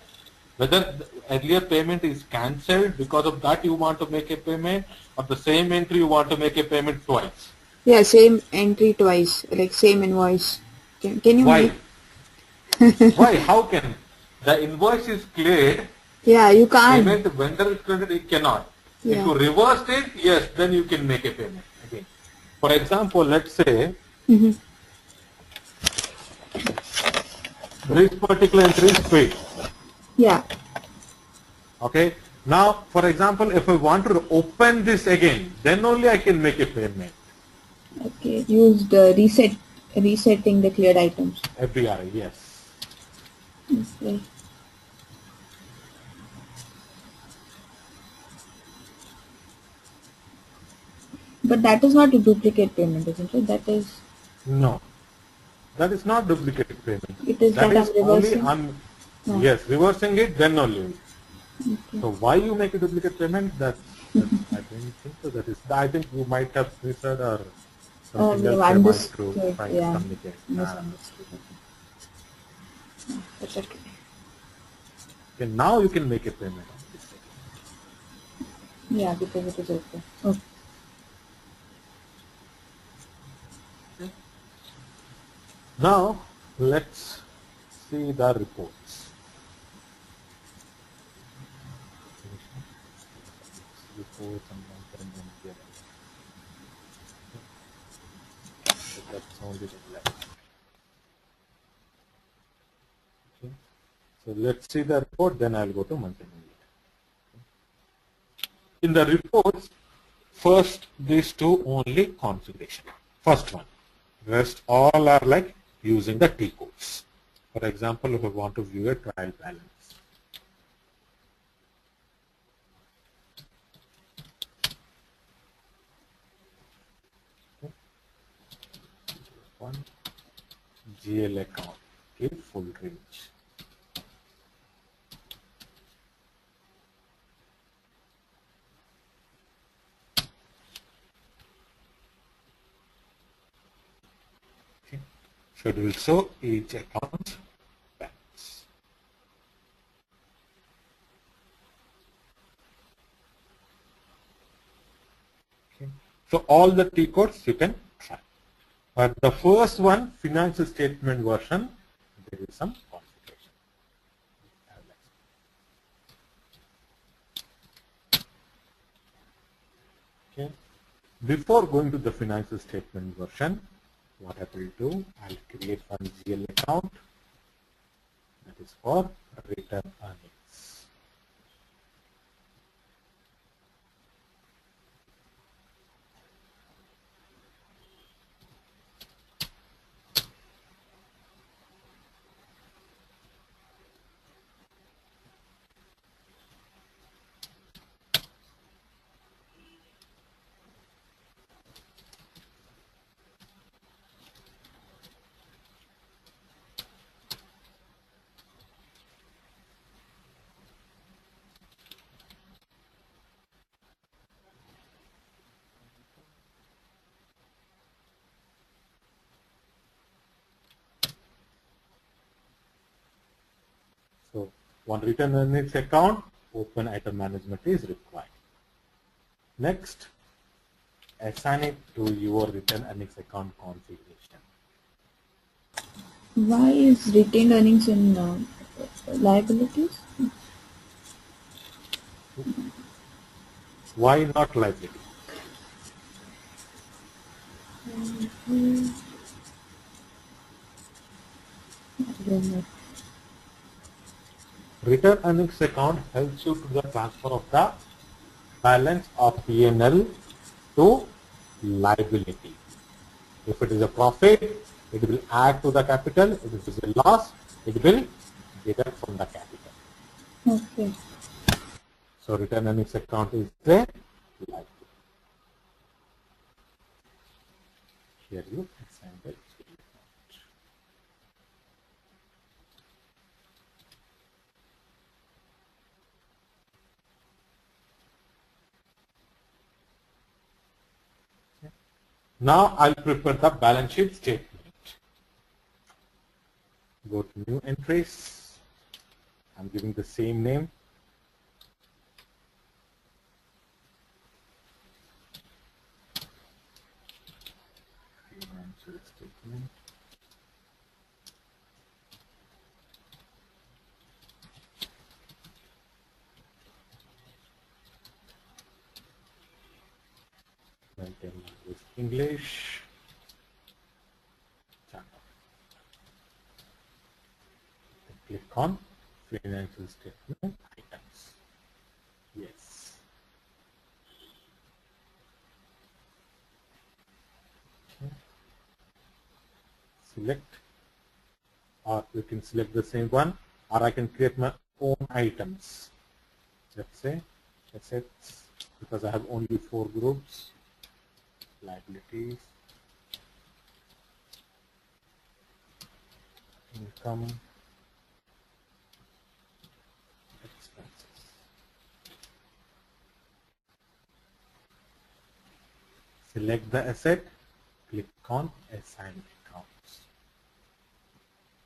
whether the earlier payment is cancelled, because of that you want to make a payment, or the same entry you want to make a payment twice. yeah, same entry twice, like same invoice. Can you make? Why? Why? How can? The invoice is cleared, Yeah, you can't. payment vendor is credited, it cannot. If Yeah. you reverse it, yes, then you can make a payment again. For example, let's say Mm-hmm. this particular entry is paid. Yeah. Okay. Now, for example, if I want to open this again, then only I can make a payment. Okay. Used resetting the cleared items. FBRI, yes. Okay. But that is not a duplicate payment, isn't it? That is, No, that is not duplicate payment. it is That that I'm is only reversing. No. yes, reversing it, then only. Okay. So why you make a duplicate payment? That's I don't think so. That is, I think you might have misheard or Oh, something we have else they might to understood. try to Yeah. communicate. Misunderstood. That's okay. Okay, now you can make a payment on this again. Yeah, because it is okay. Okay. Now let's see the reports. Reports and long-term memory. So that's only the left. Okay. So let's see the report, then I'll go to month end. In the reports, first these two only configuration. First one. Rest all are like using the T codes. For example, if I want to view a trial balance. One GL account, okay, full range. Okay. Schedule show each account balance. Okay. So all the T codes you can try. But the first one, financial statement version, there is some configuration. Okay. Before going to the financial statement version, what I will do, I'll create one GL account that is for return earnings. So one return earnings account, open item management is required. Next, assign it to your return earnings account configuration. Why is retained earnings in liabilities? Why not liability? Return earnings account helps you to the transfer of the balance of P&L to liability. If it is a profit, it will add to the capital. If it is a loss, it will deduct from the capital. Okay. So return earnings account is the liability. Here you assign the account. Now I'll prepare the balance sheet statement. Go to new entries. I'm giving the same name. Financial statement. Maintain language English. Click on financial statement items. Yes. Okay. Select, or you can select the same one, or I can create my own items. Let's say assets, because I have only 4 groups. Liabilities, income, expenses. Select the asset, click on assign accounts.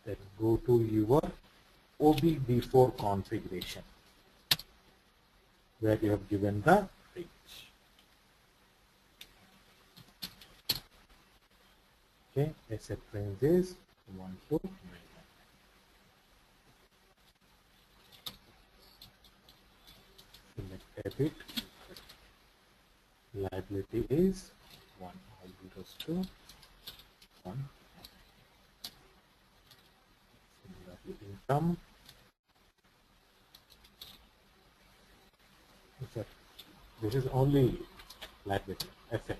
Then go to your OBD4 configuration, where you have given the range. Okay, asset range is 1 to 9. Select debit. Liability is 1, all zeros to 1. Similarly, income. This is only liability, assets.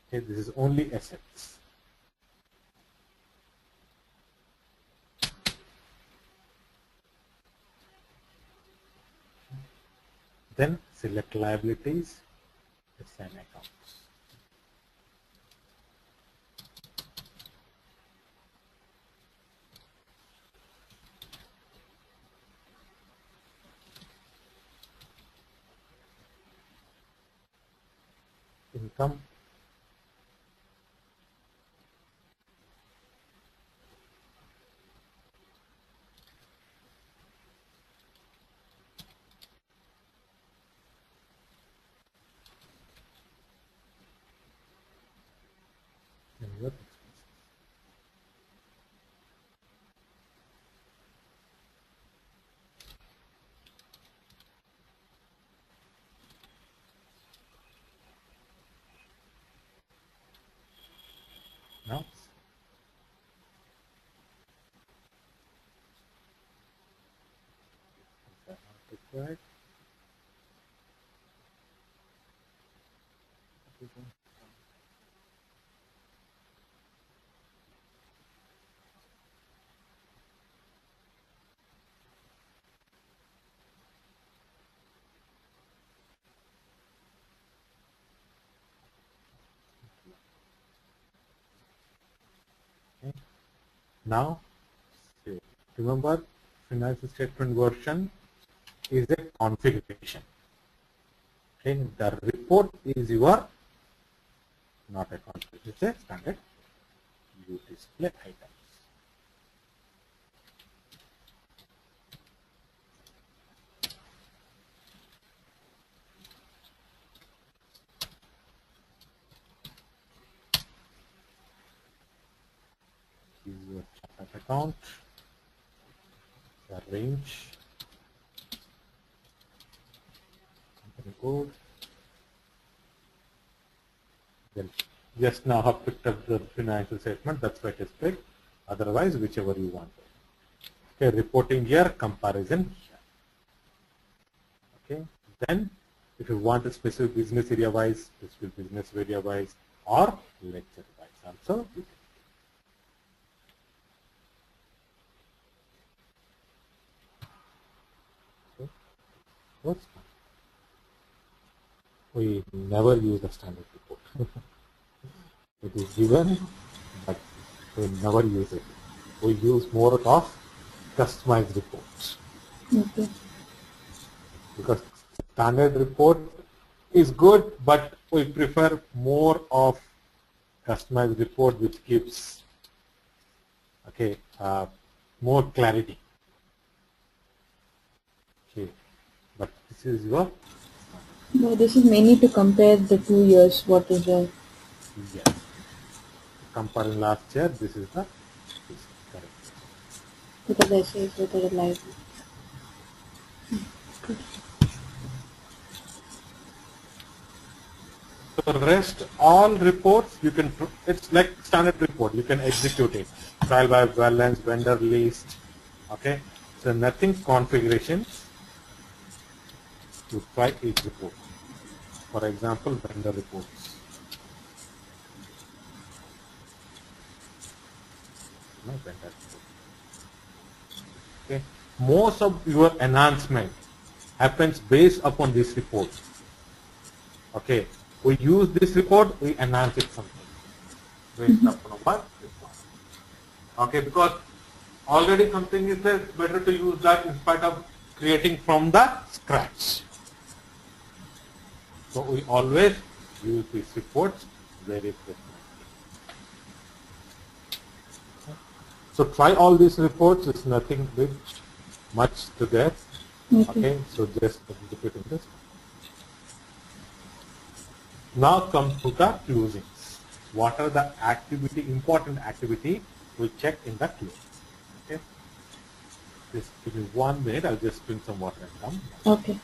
Okay, this is only assets. Then select liabilities, assign accounts. Income, and your expenses. right? Okay. Now, see, remember, financial statement version is a configuration. Okay, the report is your not a configuration, it's a standard view display items. Is your chart account, the range, company code. Then just now have picked up the financial statement, that's why it is picked. Otherwise, whichever you want. Okay, reporting here, comparison here. Okay, then if you want a specific business area wise, specific business area wise, or lecture wise also. Okay, what's fine. We never use the standard report. It is given, but we never use it. We use more of customized reports. Okay. Because standard report is good, but we prefer more of customized report, which gives more clarity. Okay, but this is your No, this is mainly to compare the 2 years. What is the yes. Comparing last year, this is the correct. because I say it's what are live. So rest all reports you can, it's like standard report, you can execute it. Trial by balance, vendor list, okay. So nothing configurations to try each report. For example, vendor reports. No vendor report. Okay. Most of your enhancement happens based upon this report. Okay. We use this report, we enhance it something based upon our report. Okay, because already something is there, it's better to use that in spite of creating from the scratch. So we always use these reports very frequently. So try all these reports, it's nothing big, much to get. Okay, so just executing this. Now come to the closings. What are the important activity we check in the close? Okay. Just give me 1 minute, I'll just drink some water and come. Okay.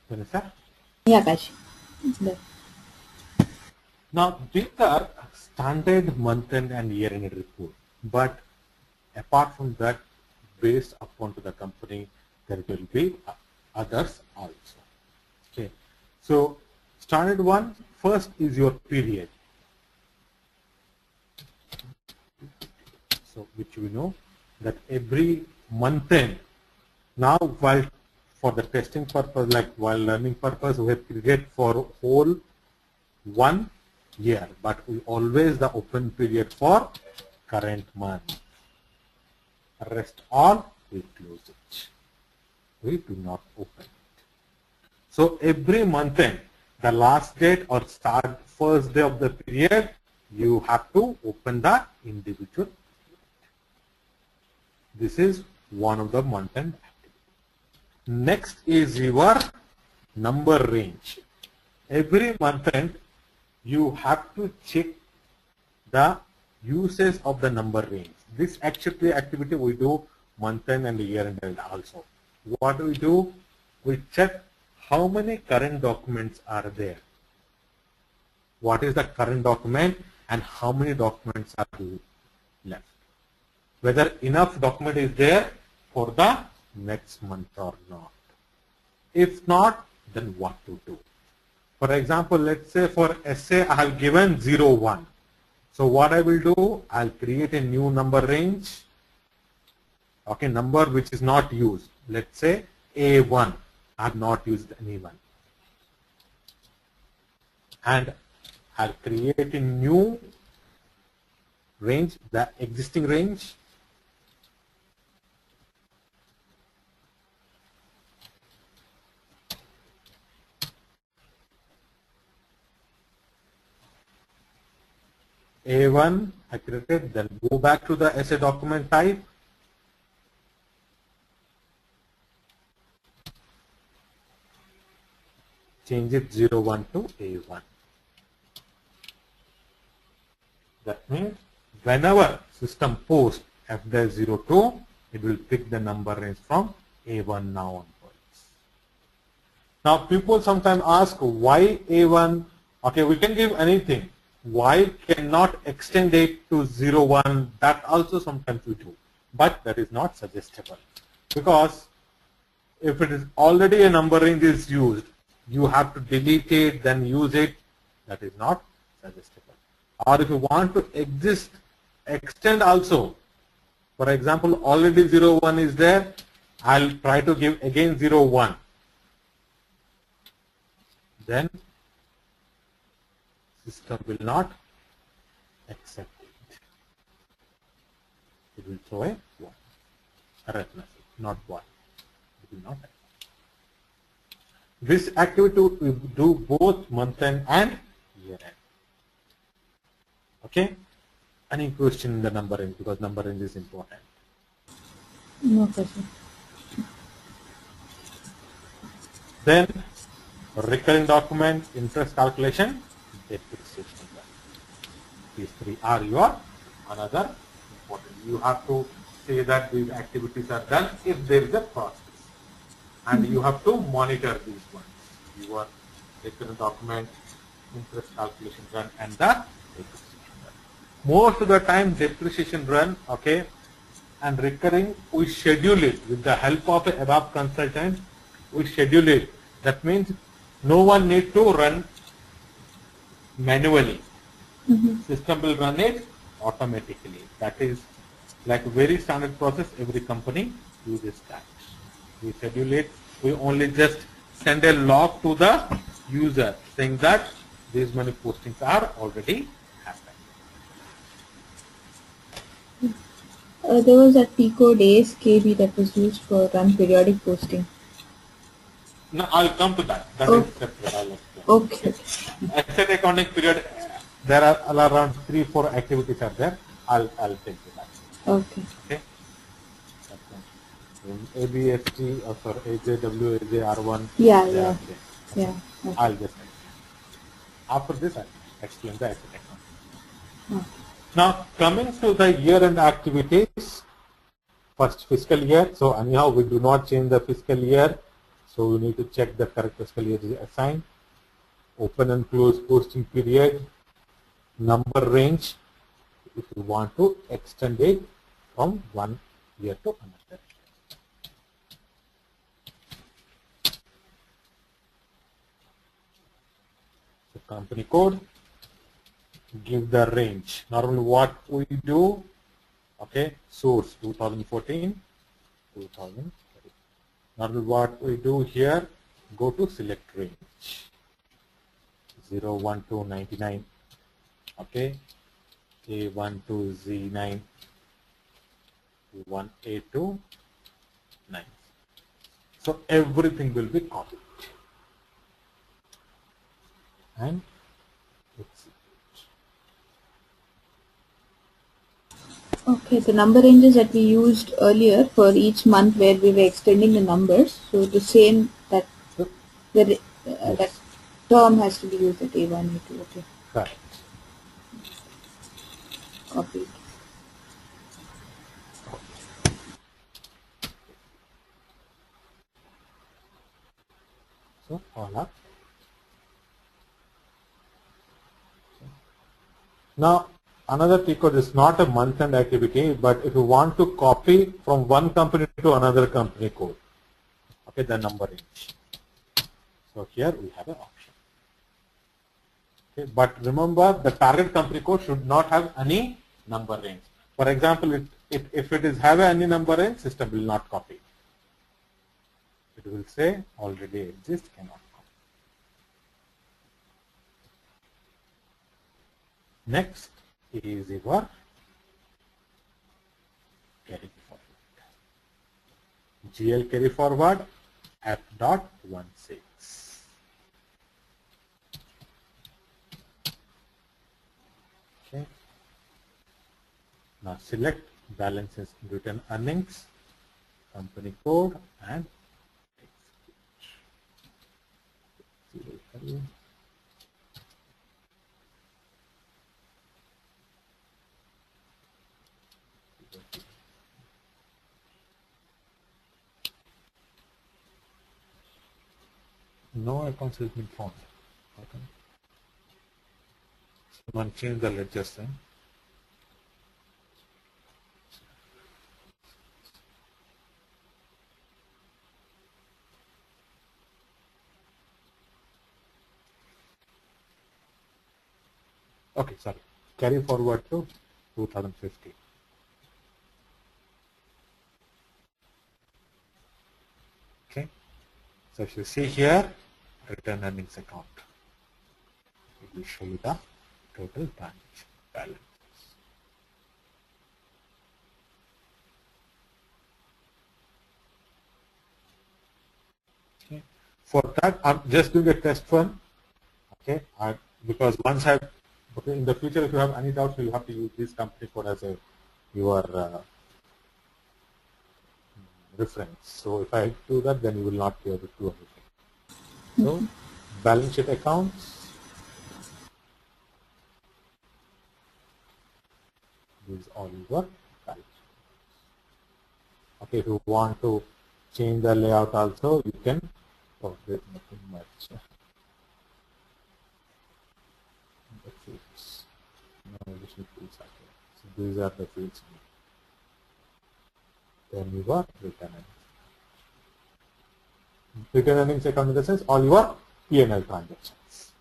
Vanessa? Yeah, Kashi. The- Now these are standard month-end and year-end report, but apart from that, based upon to the company, there will be others also. Okay, so standard one, first is your period. So which we know that every month end, now while for the testing purpose, like while learning purpose, we have period for whole 1 year, but we always the open period for current month. Rest all we close it. We do not open it. So every month end, the last date or start first day of the period, you have to open the individual. This is one of the month end activity. Next is your number range. Every month end, you have to check the usage of the number range. This actually activity we do month end and year end also. What do we do? We check how many current documents are there. What is the current document and how many documents are left. Whether enough document is there for the next month or not. If not, then what to do? For example, let's say for essay I have given 01. So what I will do, I'll create a new number range. Okay, number which is not used. Let's say A1. I have not used anyone. And I'll create a new range, the existing range. A1 I created, then go back to the essay document type. Change it 01 to A1. That means whenever system posts FDAS02, it will pick the number range from A1 now onwards. Now people sometimes ask why A1? Okay, we can give anything. Why cannot extend it to 01? That also sometimes we do, but that is not suggestible, because if it is already a number range is used, you have to delete it, then use it. That is not suggestible. Or if you want to extend also, for example, already 01 is there, I'll try to give again 01. Then system will not accept it. It will throw a 1. Error message, not 1. It will not accept. This activity will do both month end and year end. Okay? Any question in the number range, because number range is important. No question. Then recurring document, interest calculation, depreciation. These three are your another important. You have to say that these activities are done if there is a process. And you have to monitor these ones. Your recurring document, interest calculation run, and the depreciation run. Most of the time depreciation run, okay, and recurring, we schedule it with the help of a above consultant. We schedule it. That means no one need to run manually. System will run it automatically. That is like very standard process. Every company uses that. We schedule it. We only just send a log to the user saying that these many postings are already happened. There was a T code ASKB that was used for run periodic posting. No, I'll come to that. That is separate. I'll explain. Okay. Asset accounting period, there are around 3-4 activities are there. I'll take you that. Okay. Okay. ABST or for AJW, AJR1. Yeah. Okay. Okay. I'll just explain. After this, I'll explain the asset accounting. Okay. Now, coming to the year-end activities, first fiscal year. So anyhow, we do not change the fiscal year. So we need to check the correct fiscal year is assigned. Open and close posting period, number range, if you want to extend it from one year to another. So company code, give the range. Normally what we do, okay, source 2014, 2013. Normally what we do here, go to select range 0, 1 to 99, okay, A1 to Z9, 1A to 9. So everything will be copied. And execute. Okay, the number ranges that we used earlier for each month where we were extending the numbers, so the same that So, the yes, that term has to be used at A1, A2. Okay, correct. copied. So all up. Now another T code is not a month end activity, but if you want to copy from one company to another company code, okay, the number range. So here we have an option. Okay, but remember the target company code should not have any number range. For example, if it is have any number range, system will not copy. It will say already exists, cannot copy. Next is your carry forward. GL carry forward F.16. Okay. Now select balances written earnings, company code, and execute. No accounts has been found. Okay. Someone change the ledgers then. Okay, sorry. Carry forward to 2015. Okay. So if you see here, return earnings account, it will show you the total transaction balance. Okay. For that, I'm just doing a test run. Okay, because once I, okay, in the future, if you have any doubts, you'll have to use this company code as a your reference. So if I do that, then you will not be able to do anything. So balance sheet accounts, this is all your balance sheet. Okay, if you want to change the layout also, you can. Oh, there's nothing much. The fields. No additional fields are here. So these are the fields. Then you got return earnings. Return earnings account in the sense all your P&L transactions.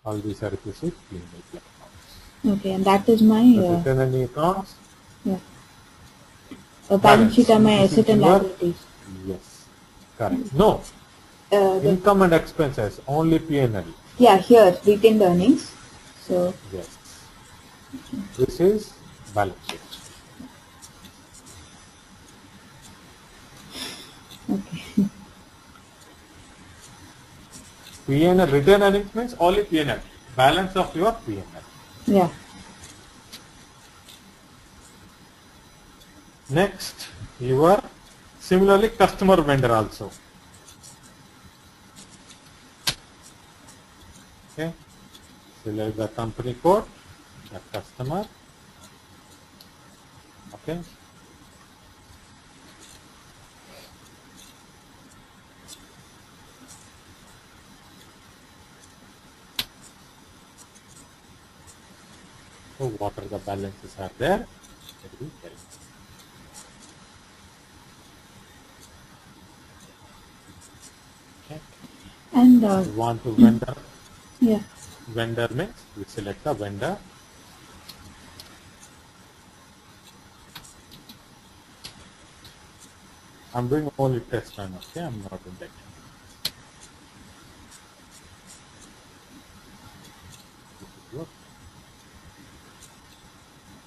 All these are requisite P&L accounts. Okay, and that is my Return earnings accounts. yeah. Balance sheet are my This is asset and your, liabilities. yes, correct. No, income and expenses, only P&L. Yeah, here retained earnings. So Yes. This is balance sheet. okay. P&L, return earnings means only P&L. Balance of your P&L. Yeah. Next, your similarly customer vendor also. Okay. Select the company code, the customer. Okay. So what are the balances are there? category help. Okay. And You want to vendor. yeah. Vendor means we select the vendor. I'm doing only test run, okay? I'm not in that.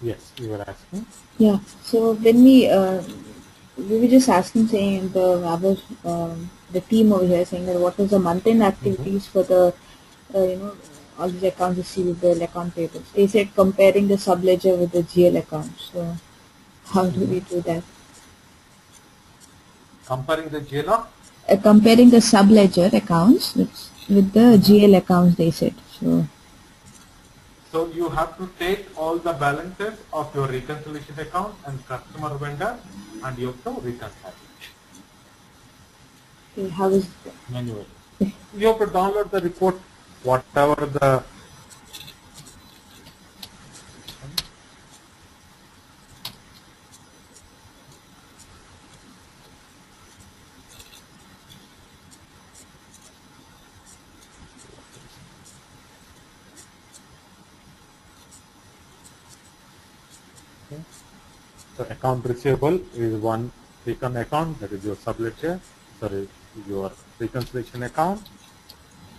Yes, you were asking. Yeah. So when we were just asking, saying the team over here saying that what was the month-end activities for the all these accounts receivable, account payables. They said comparing the subledger with the GL account. So how do we do that? Comparing the GL. Comparing the subledger accounts with the GL accounts. They said so. So you have to take all the balances of your reconciliation account and customer vendor, and you have to reconcile it Okay, how is that? manually. You have to download the report, whatever the. Okay. So account receivable is one recon account, that is your subledger, sorry, your reconciliation account.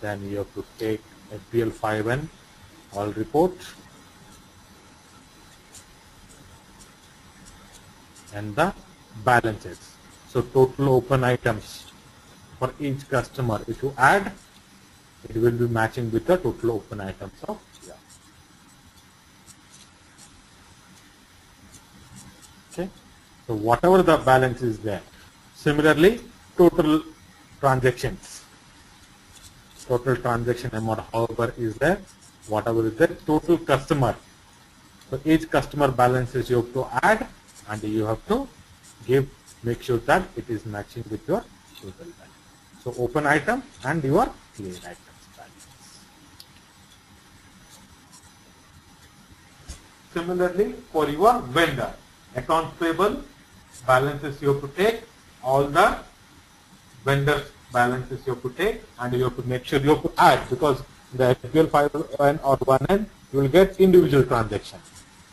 Then you have to take FBL 5N, all reports, and the balances. So total open items for each customer, if you add, it will be matching with the total open items of, yeah. Okay. So whatever the balance is there. Similarly, total transactions, total transaction amount, however is there, whatever is there, total customer. So each customer balances you have to add, and you have to make sure that it is matching with your total balance. So open item and your clear items balance. Similarly, for your vendor, accounts payable balances you have to take, all the vendors balances you have to take, and you have to make sure you have to add, because the FPL 5N or 1N, you will get individual transactions.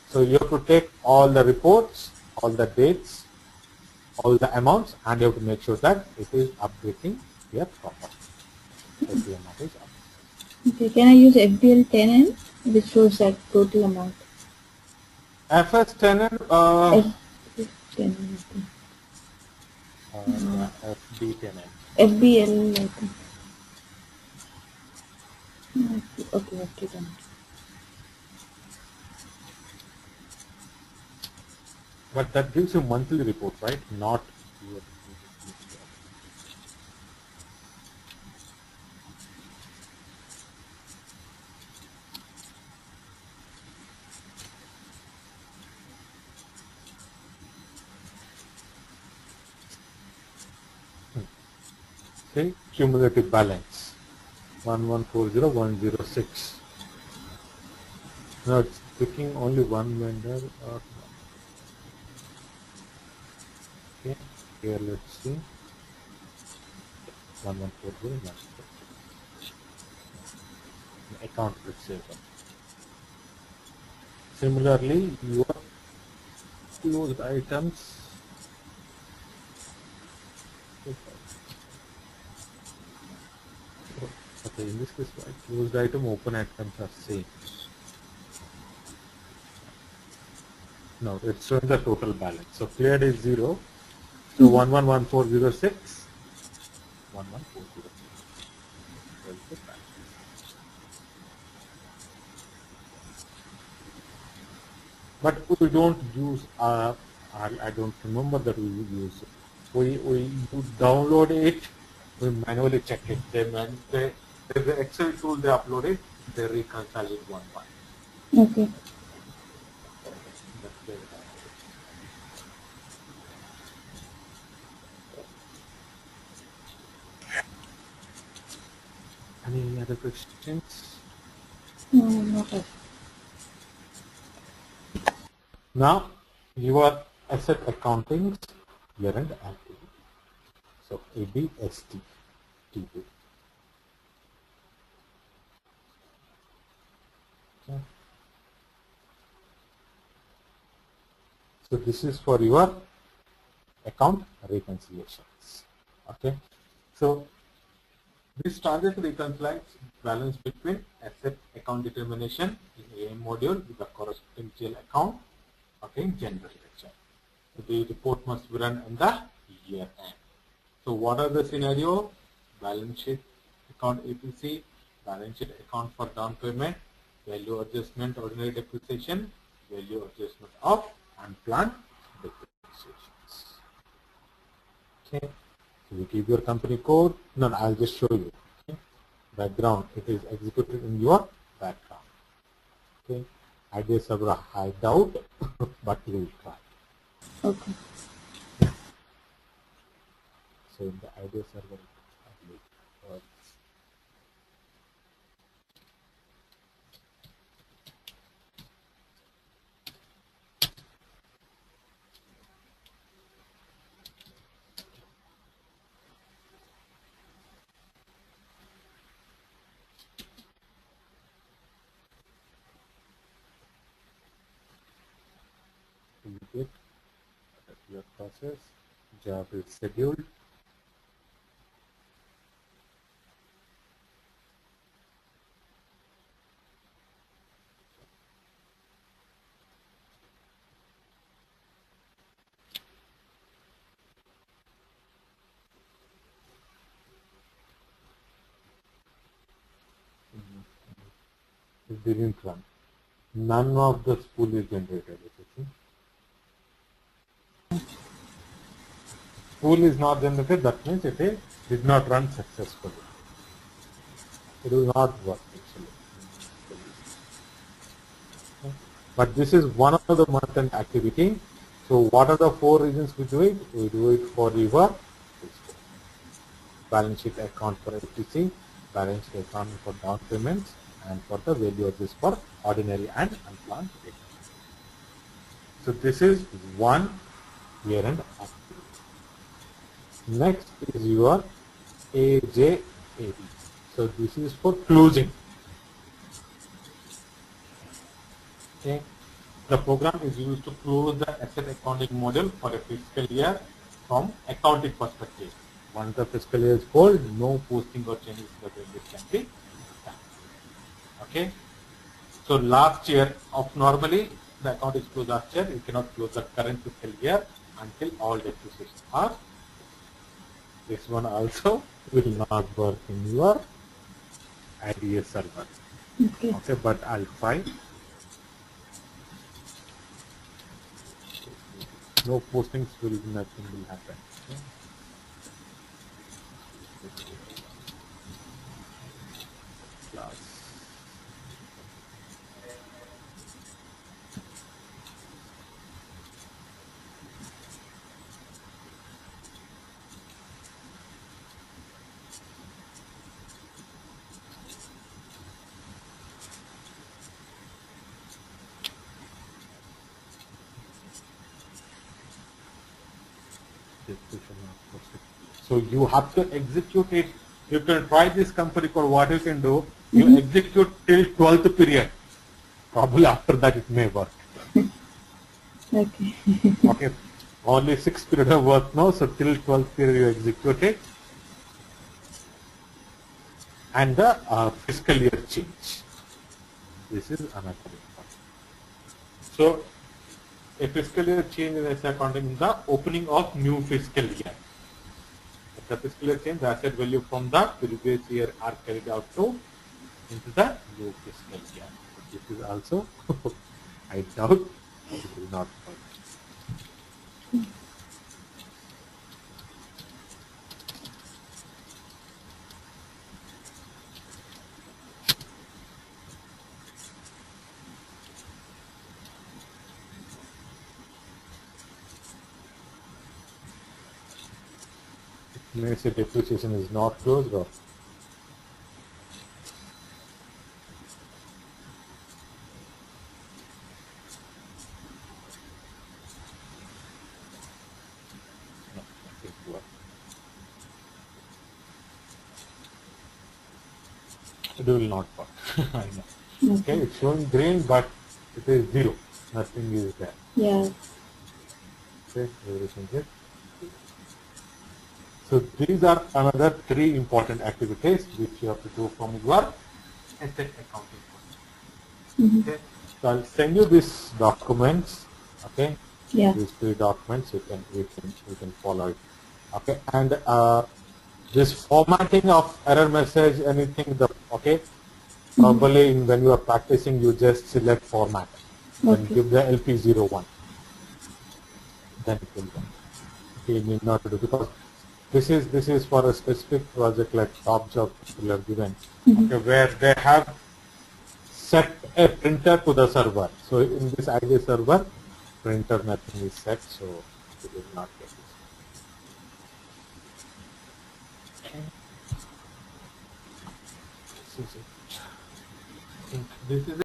So you have to take all the reports, all the dates, all the amounts, and you have to make sure that it is updating here properly. Every amount is updated. Okay, can I use FBL 10N, which shows that total amount? FS 10N, FBL 10N, yeah, FD 10N. FBL, I think. Okay, okay, done. But that gives you monthly report, right? Not your. Okay, cumulative balance 1140106. Now it's picking only one vendor. Okay, here let's see 1140 account receivable. Similarly, your closed items. Okay, in this case, closed item, open items are same. No, it's showing the total balance. So cleared is 0. So 111406, 11406. But we don't use, I don't remember that we use, we you download it, we manually check it. There's the Excel tool, they upload it, they reconcile it one by one. Okay. That's very nice. Any other questions? No, not that. Now, your asset accounting year-end activity. So ABST. Okay. So this is for your account reconciliations. Okay. So this transaction reconciles balance between asset account determination in AM module with the corresponding GL account. Okay, in general lecture. So the report must be run in the year end. So what are the scenario? Balance sheet account APC, balance sheet account for down payment, value adjustment ordinary depreciation, value adjustment of unplanned depreciations. Okay. So you keep your company code. No, I'll just show you. Okay. Background, it is executed in your background. Okay. Idea server hideout, but we will try. Okay. So in the idea server, I believe works. You get your process, job is scheduled. It didn't run. None of the spool is generated. Okay. Spool is not generated, that means did not run successfully. It will not work actually. Okay. But this is one of the month-end activity. So what are the 4 reasons we do it? We do it for your balance sheet account for FTC, balance sheet account for down payments, and for the value of this for ordinary and unplanned payments. So this is one year-end activity. Next is your AJAB. So this is for closing. Okay. The program is used to close the asset accounting model for a fiscal year from accounting perspective. Once the fiscal year is closed, no posting or changes to the values can be done. Okay. So last year of normally the account is closed last year, you cannot close the current fiscal year until all depreciations are. This one also will not work in your IDS server. Okay, but I'll try. No postings will, nothing will happen. Okay. Class. So you have to execute it. You can try this company code. What you can do, you execute till 12th period. Probably after that it may work. Okay. Okay. Only 6th period of work now, so till 12th period you execute it. And the fiscal year change. This is another important. So a fiscal year change in asset accounting is the opening of new fiscal year. The fiscal year change, the asset value from the previous year are carried out to into the new fiscal year. So this is also, I doubt it will not work. It may say depreciation is not closed or it will not work. I know. Okay, Okay. it's showing green, but it is 0. Nothing is there. Yeah. Okay, everything is 0. So these are another 3 important activities which you have to do from your asset accounting point. Mm-hmm. Okay, so I'll send you these documents. Okay, Yeah. these 3 documents you can follow it. Okay, and this formatting of error message, anything, okay, Mm-hmm. probably when you are practicing, you just select format, then Okay. give the LP01, then it will work. Okay, you need not to do, because this is for a specific project like top job people are given. Mm-hmm. Okay, where they have set a printer to the server. So in this ID server, printer nothing is set, so you will not get this. Okay, this is it. I think this is it.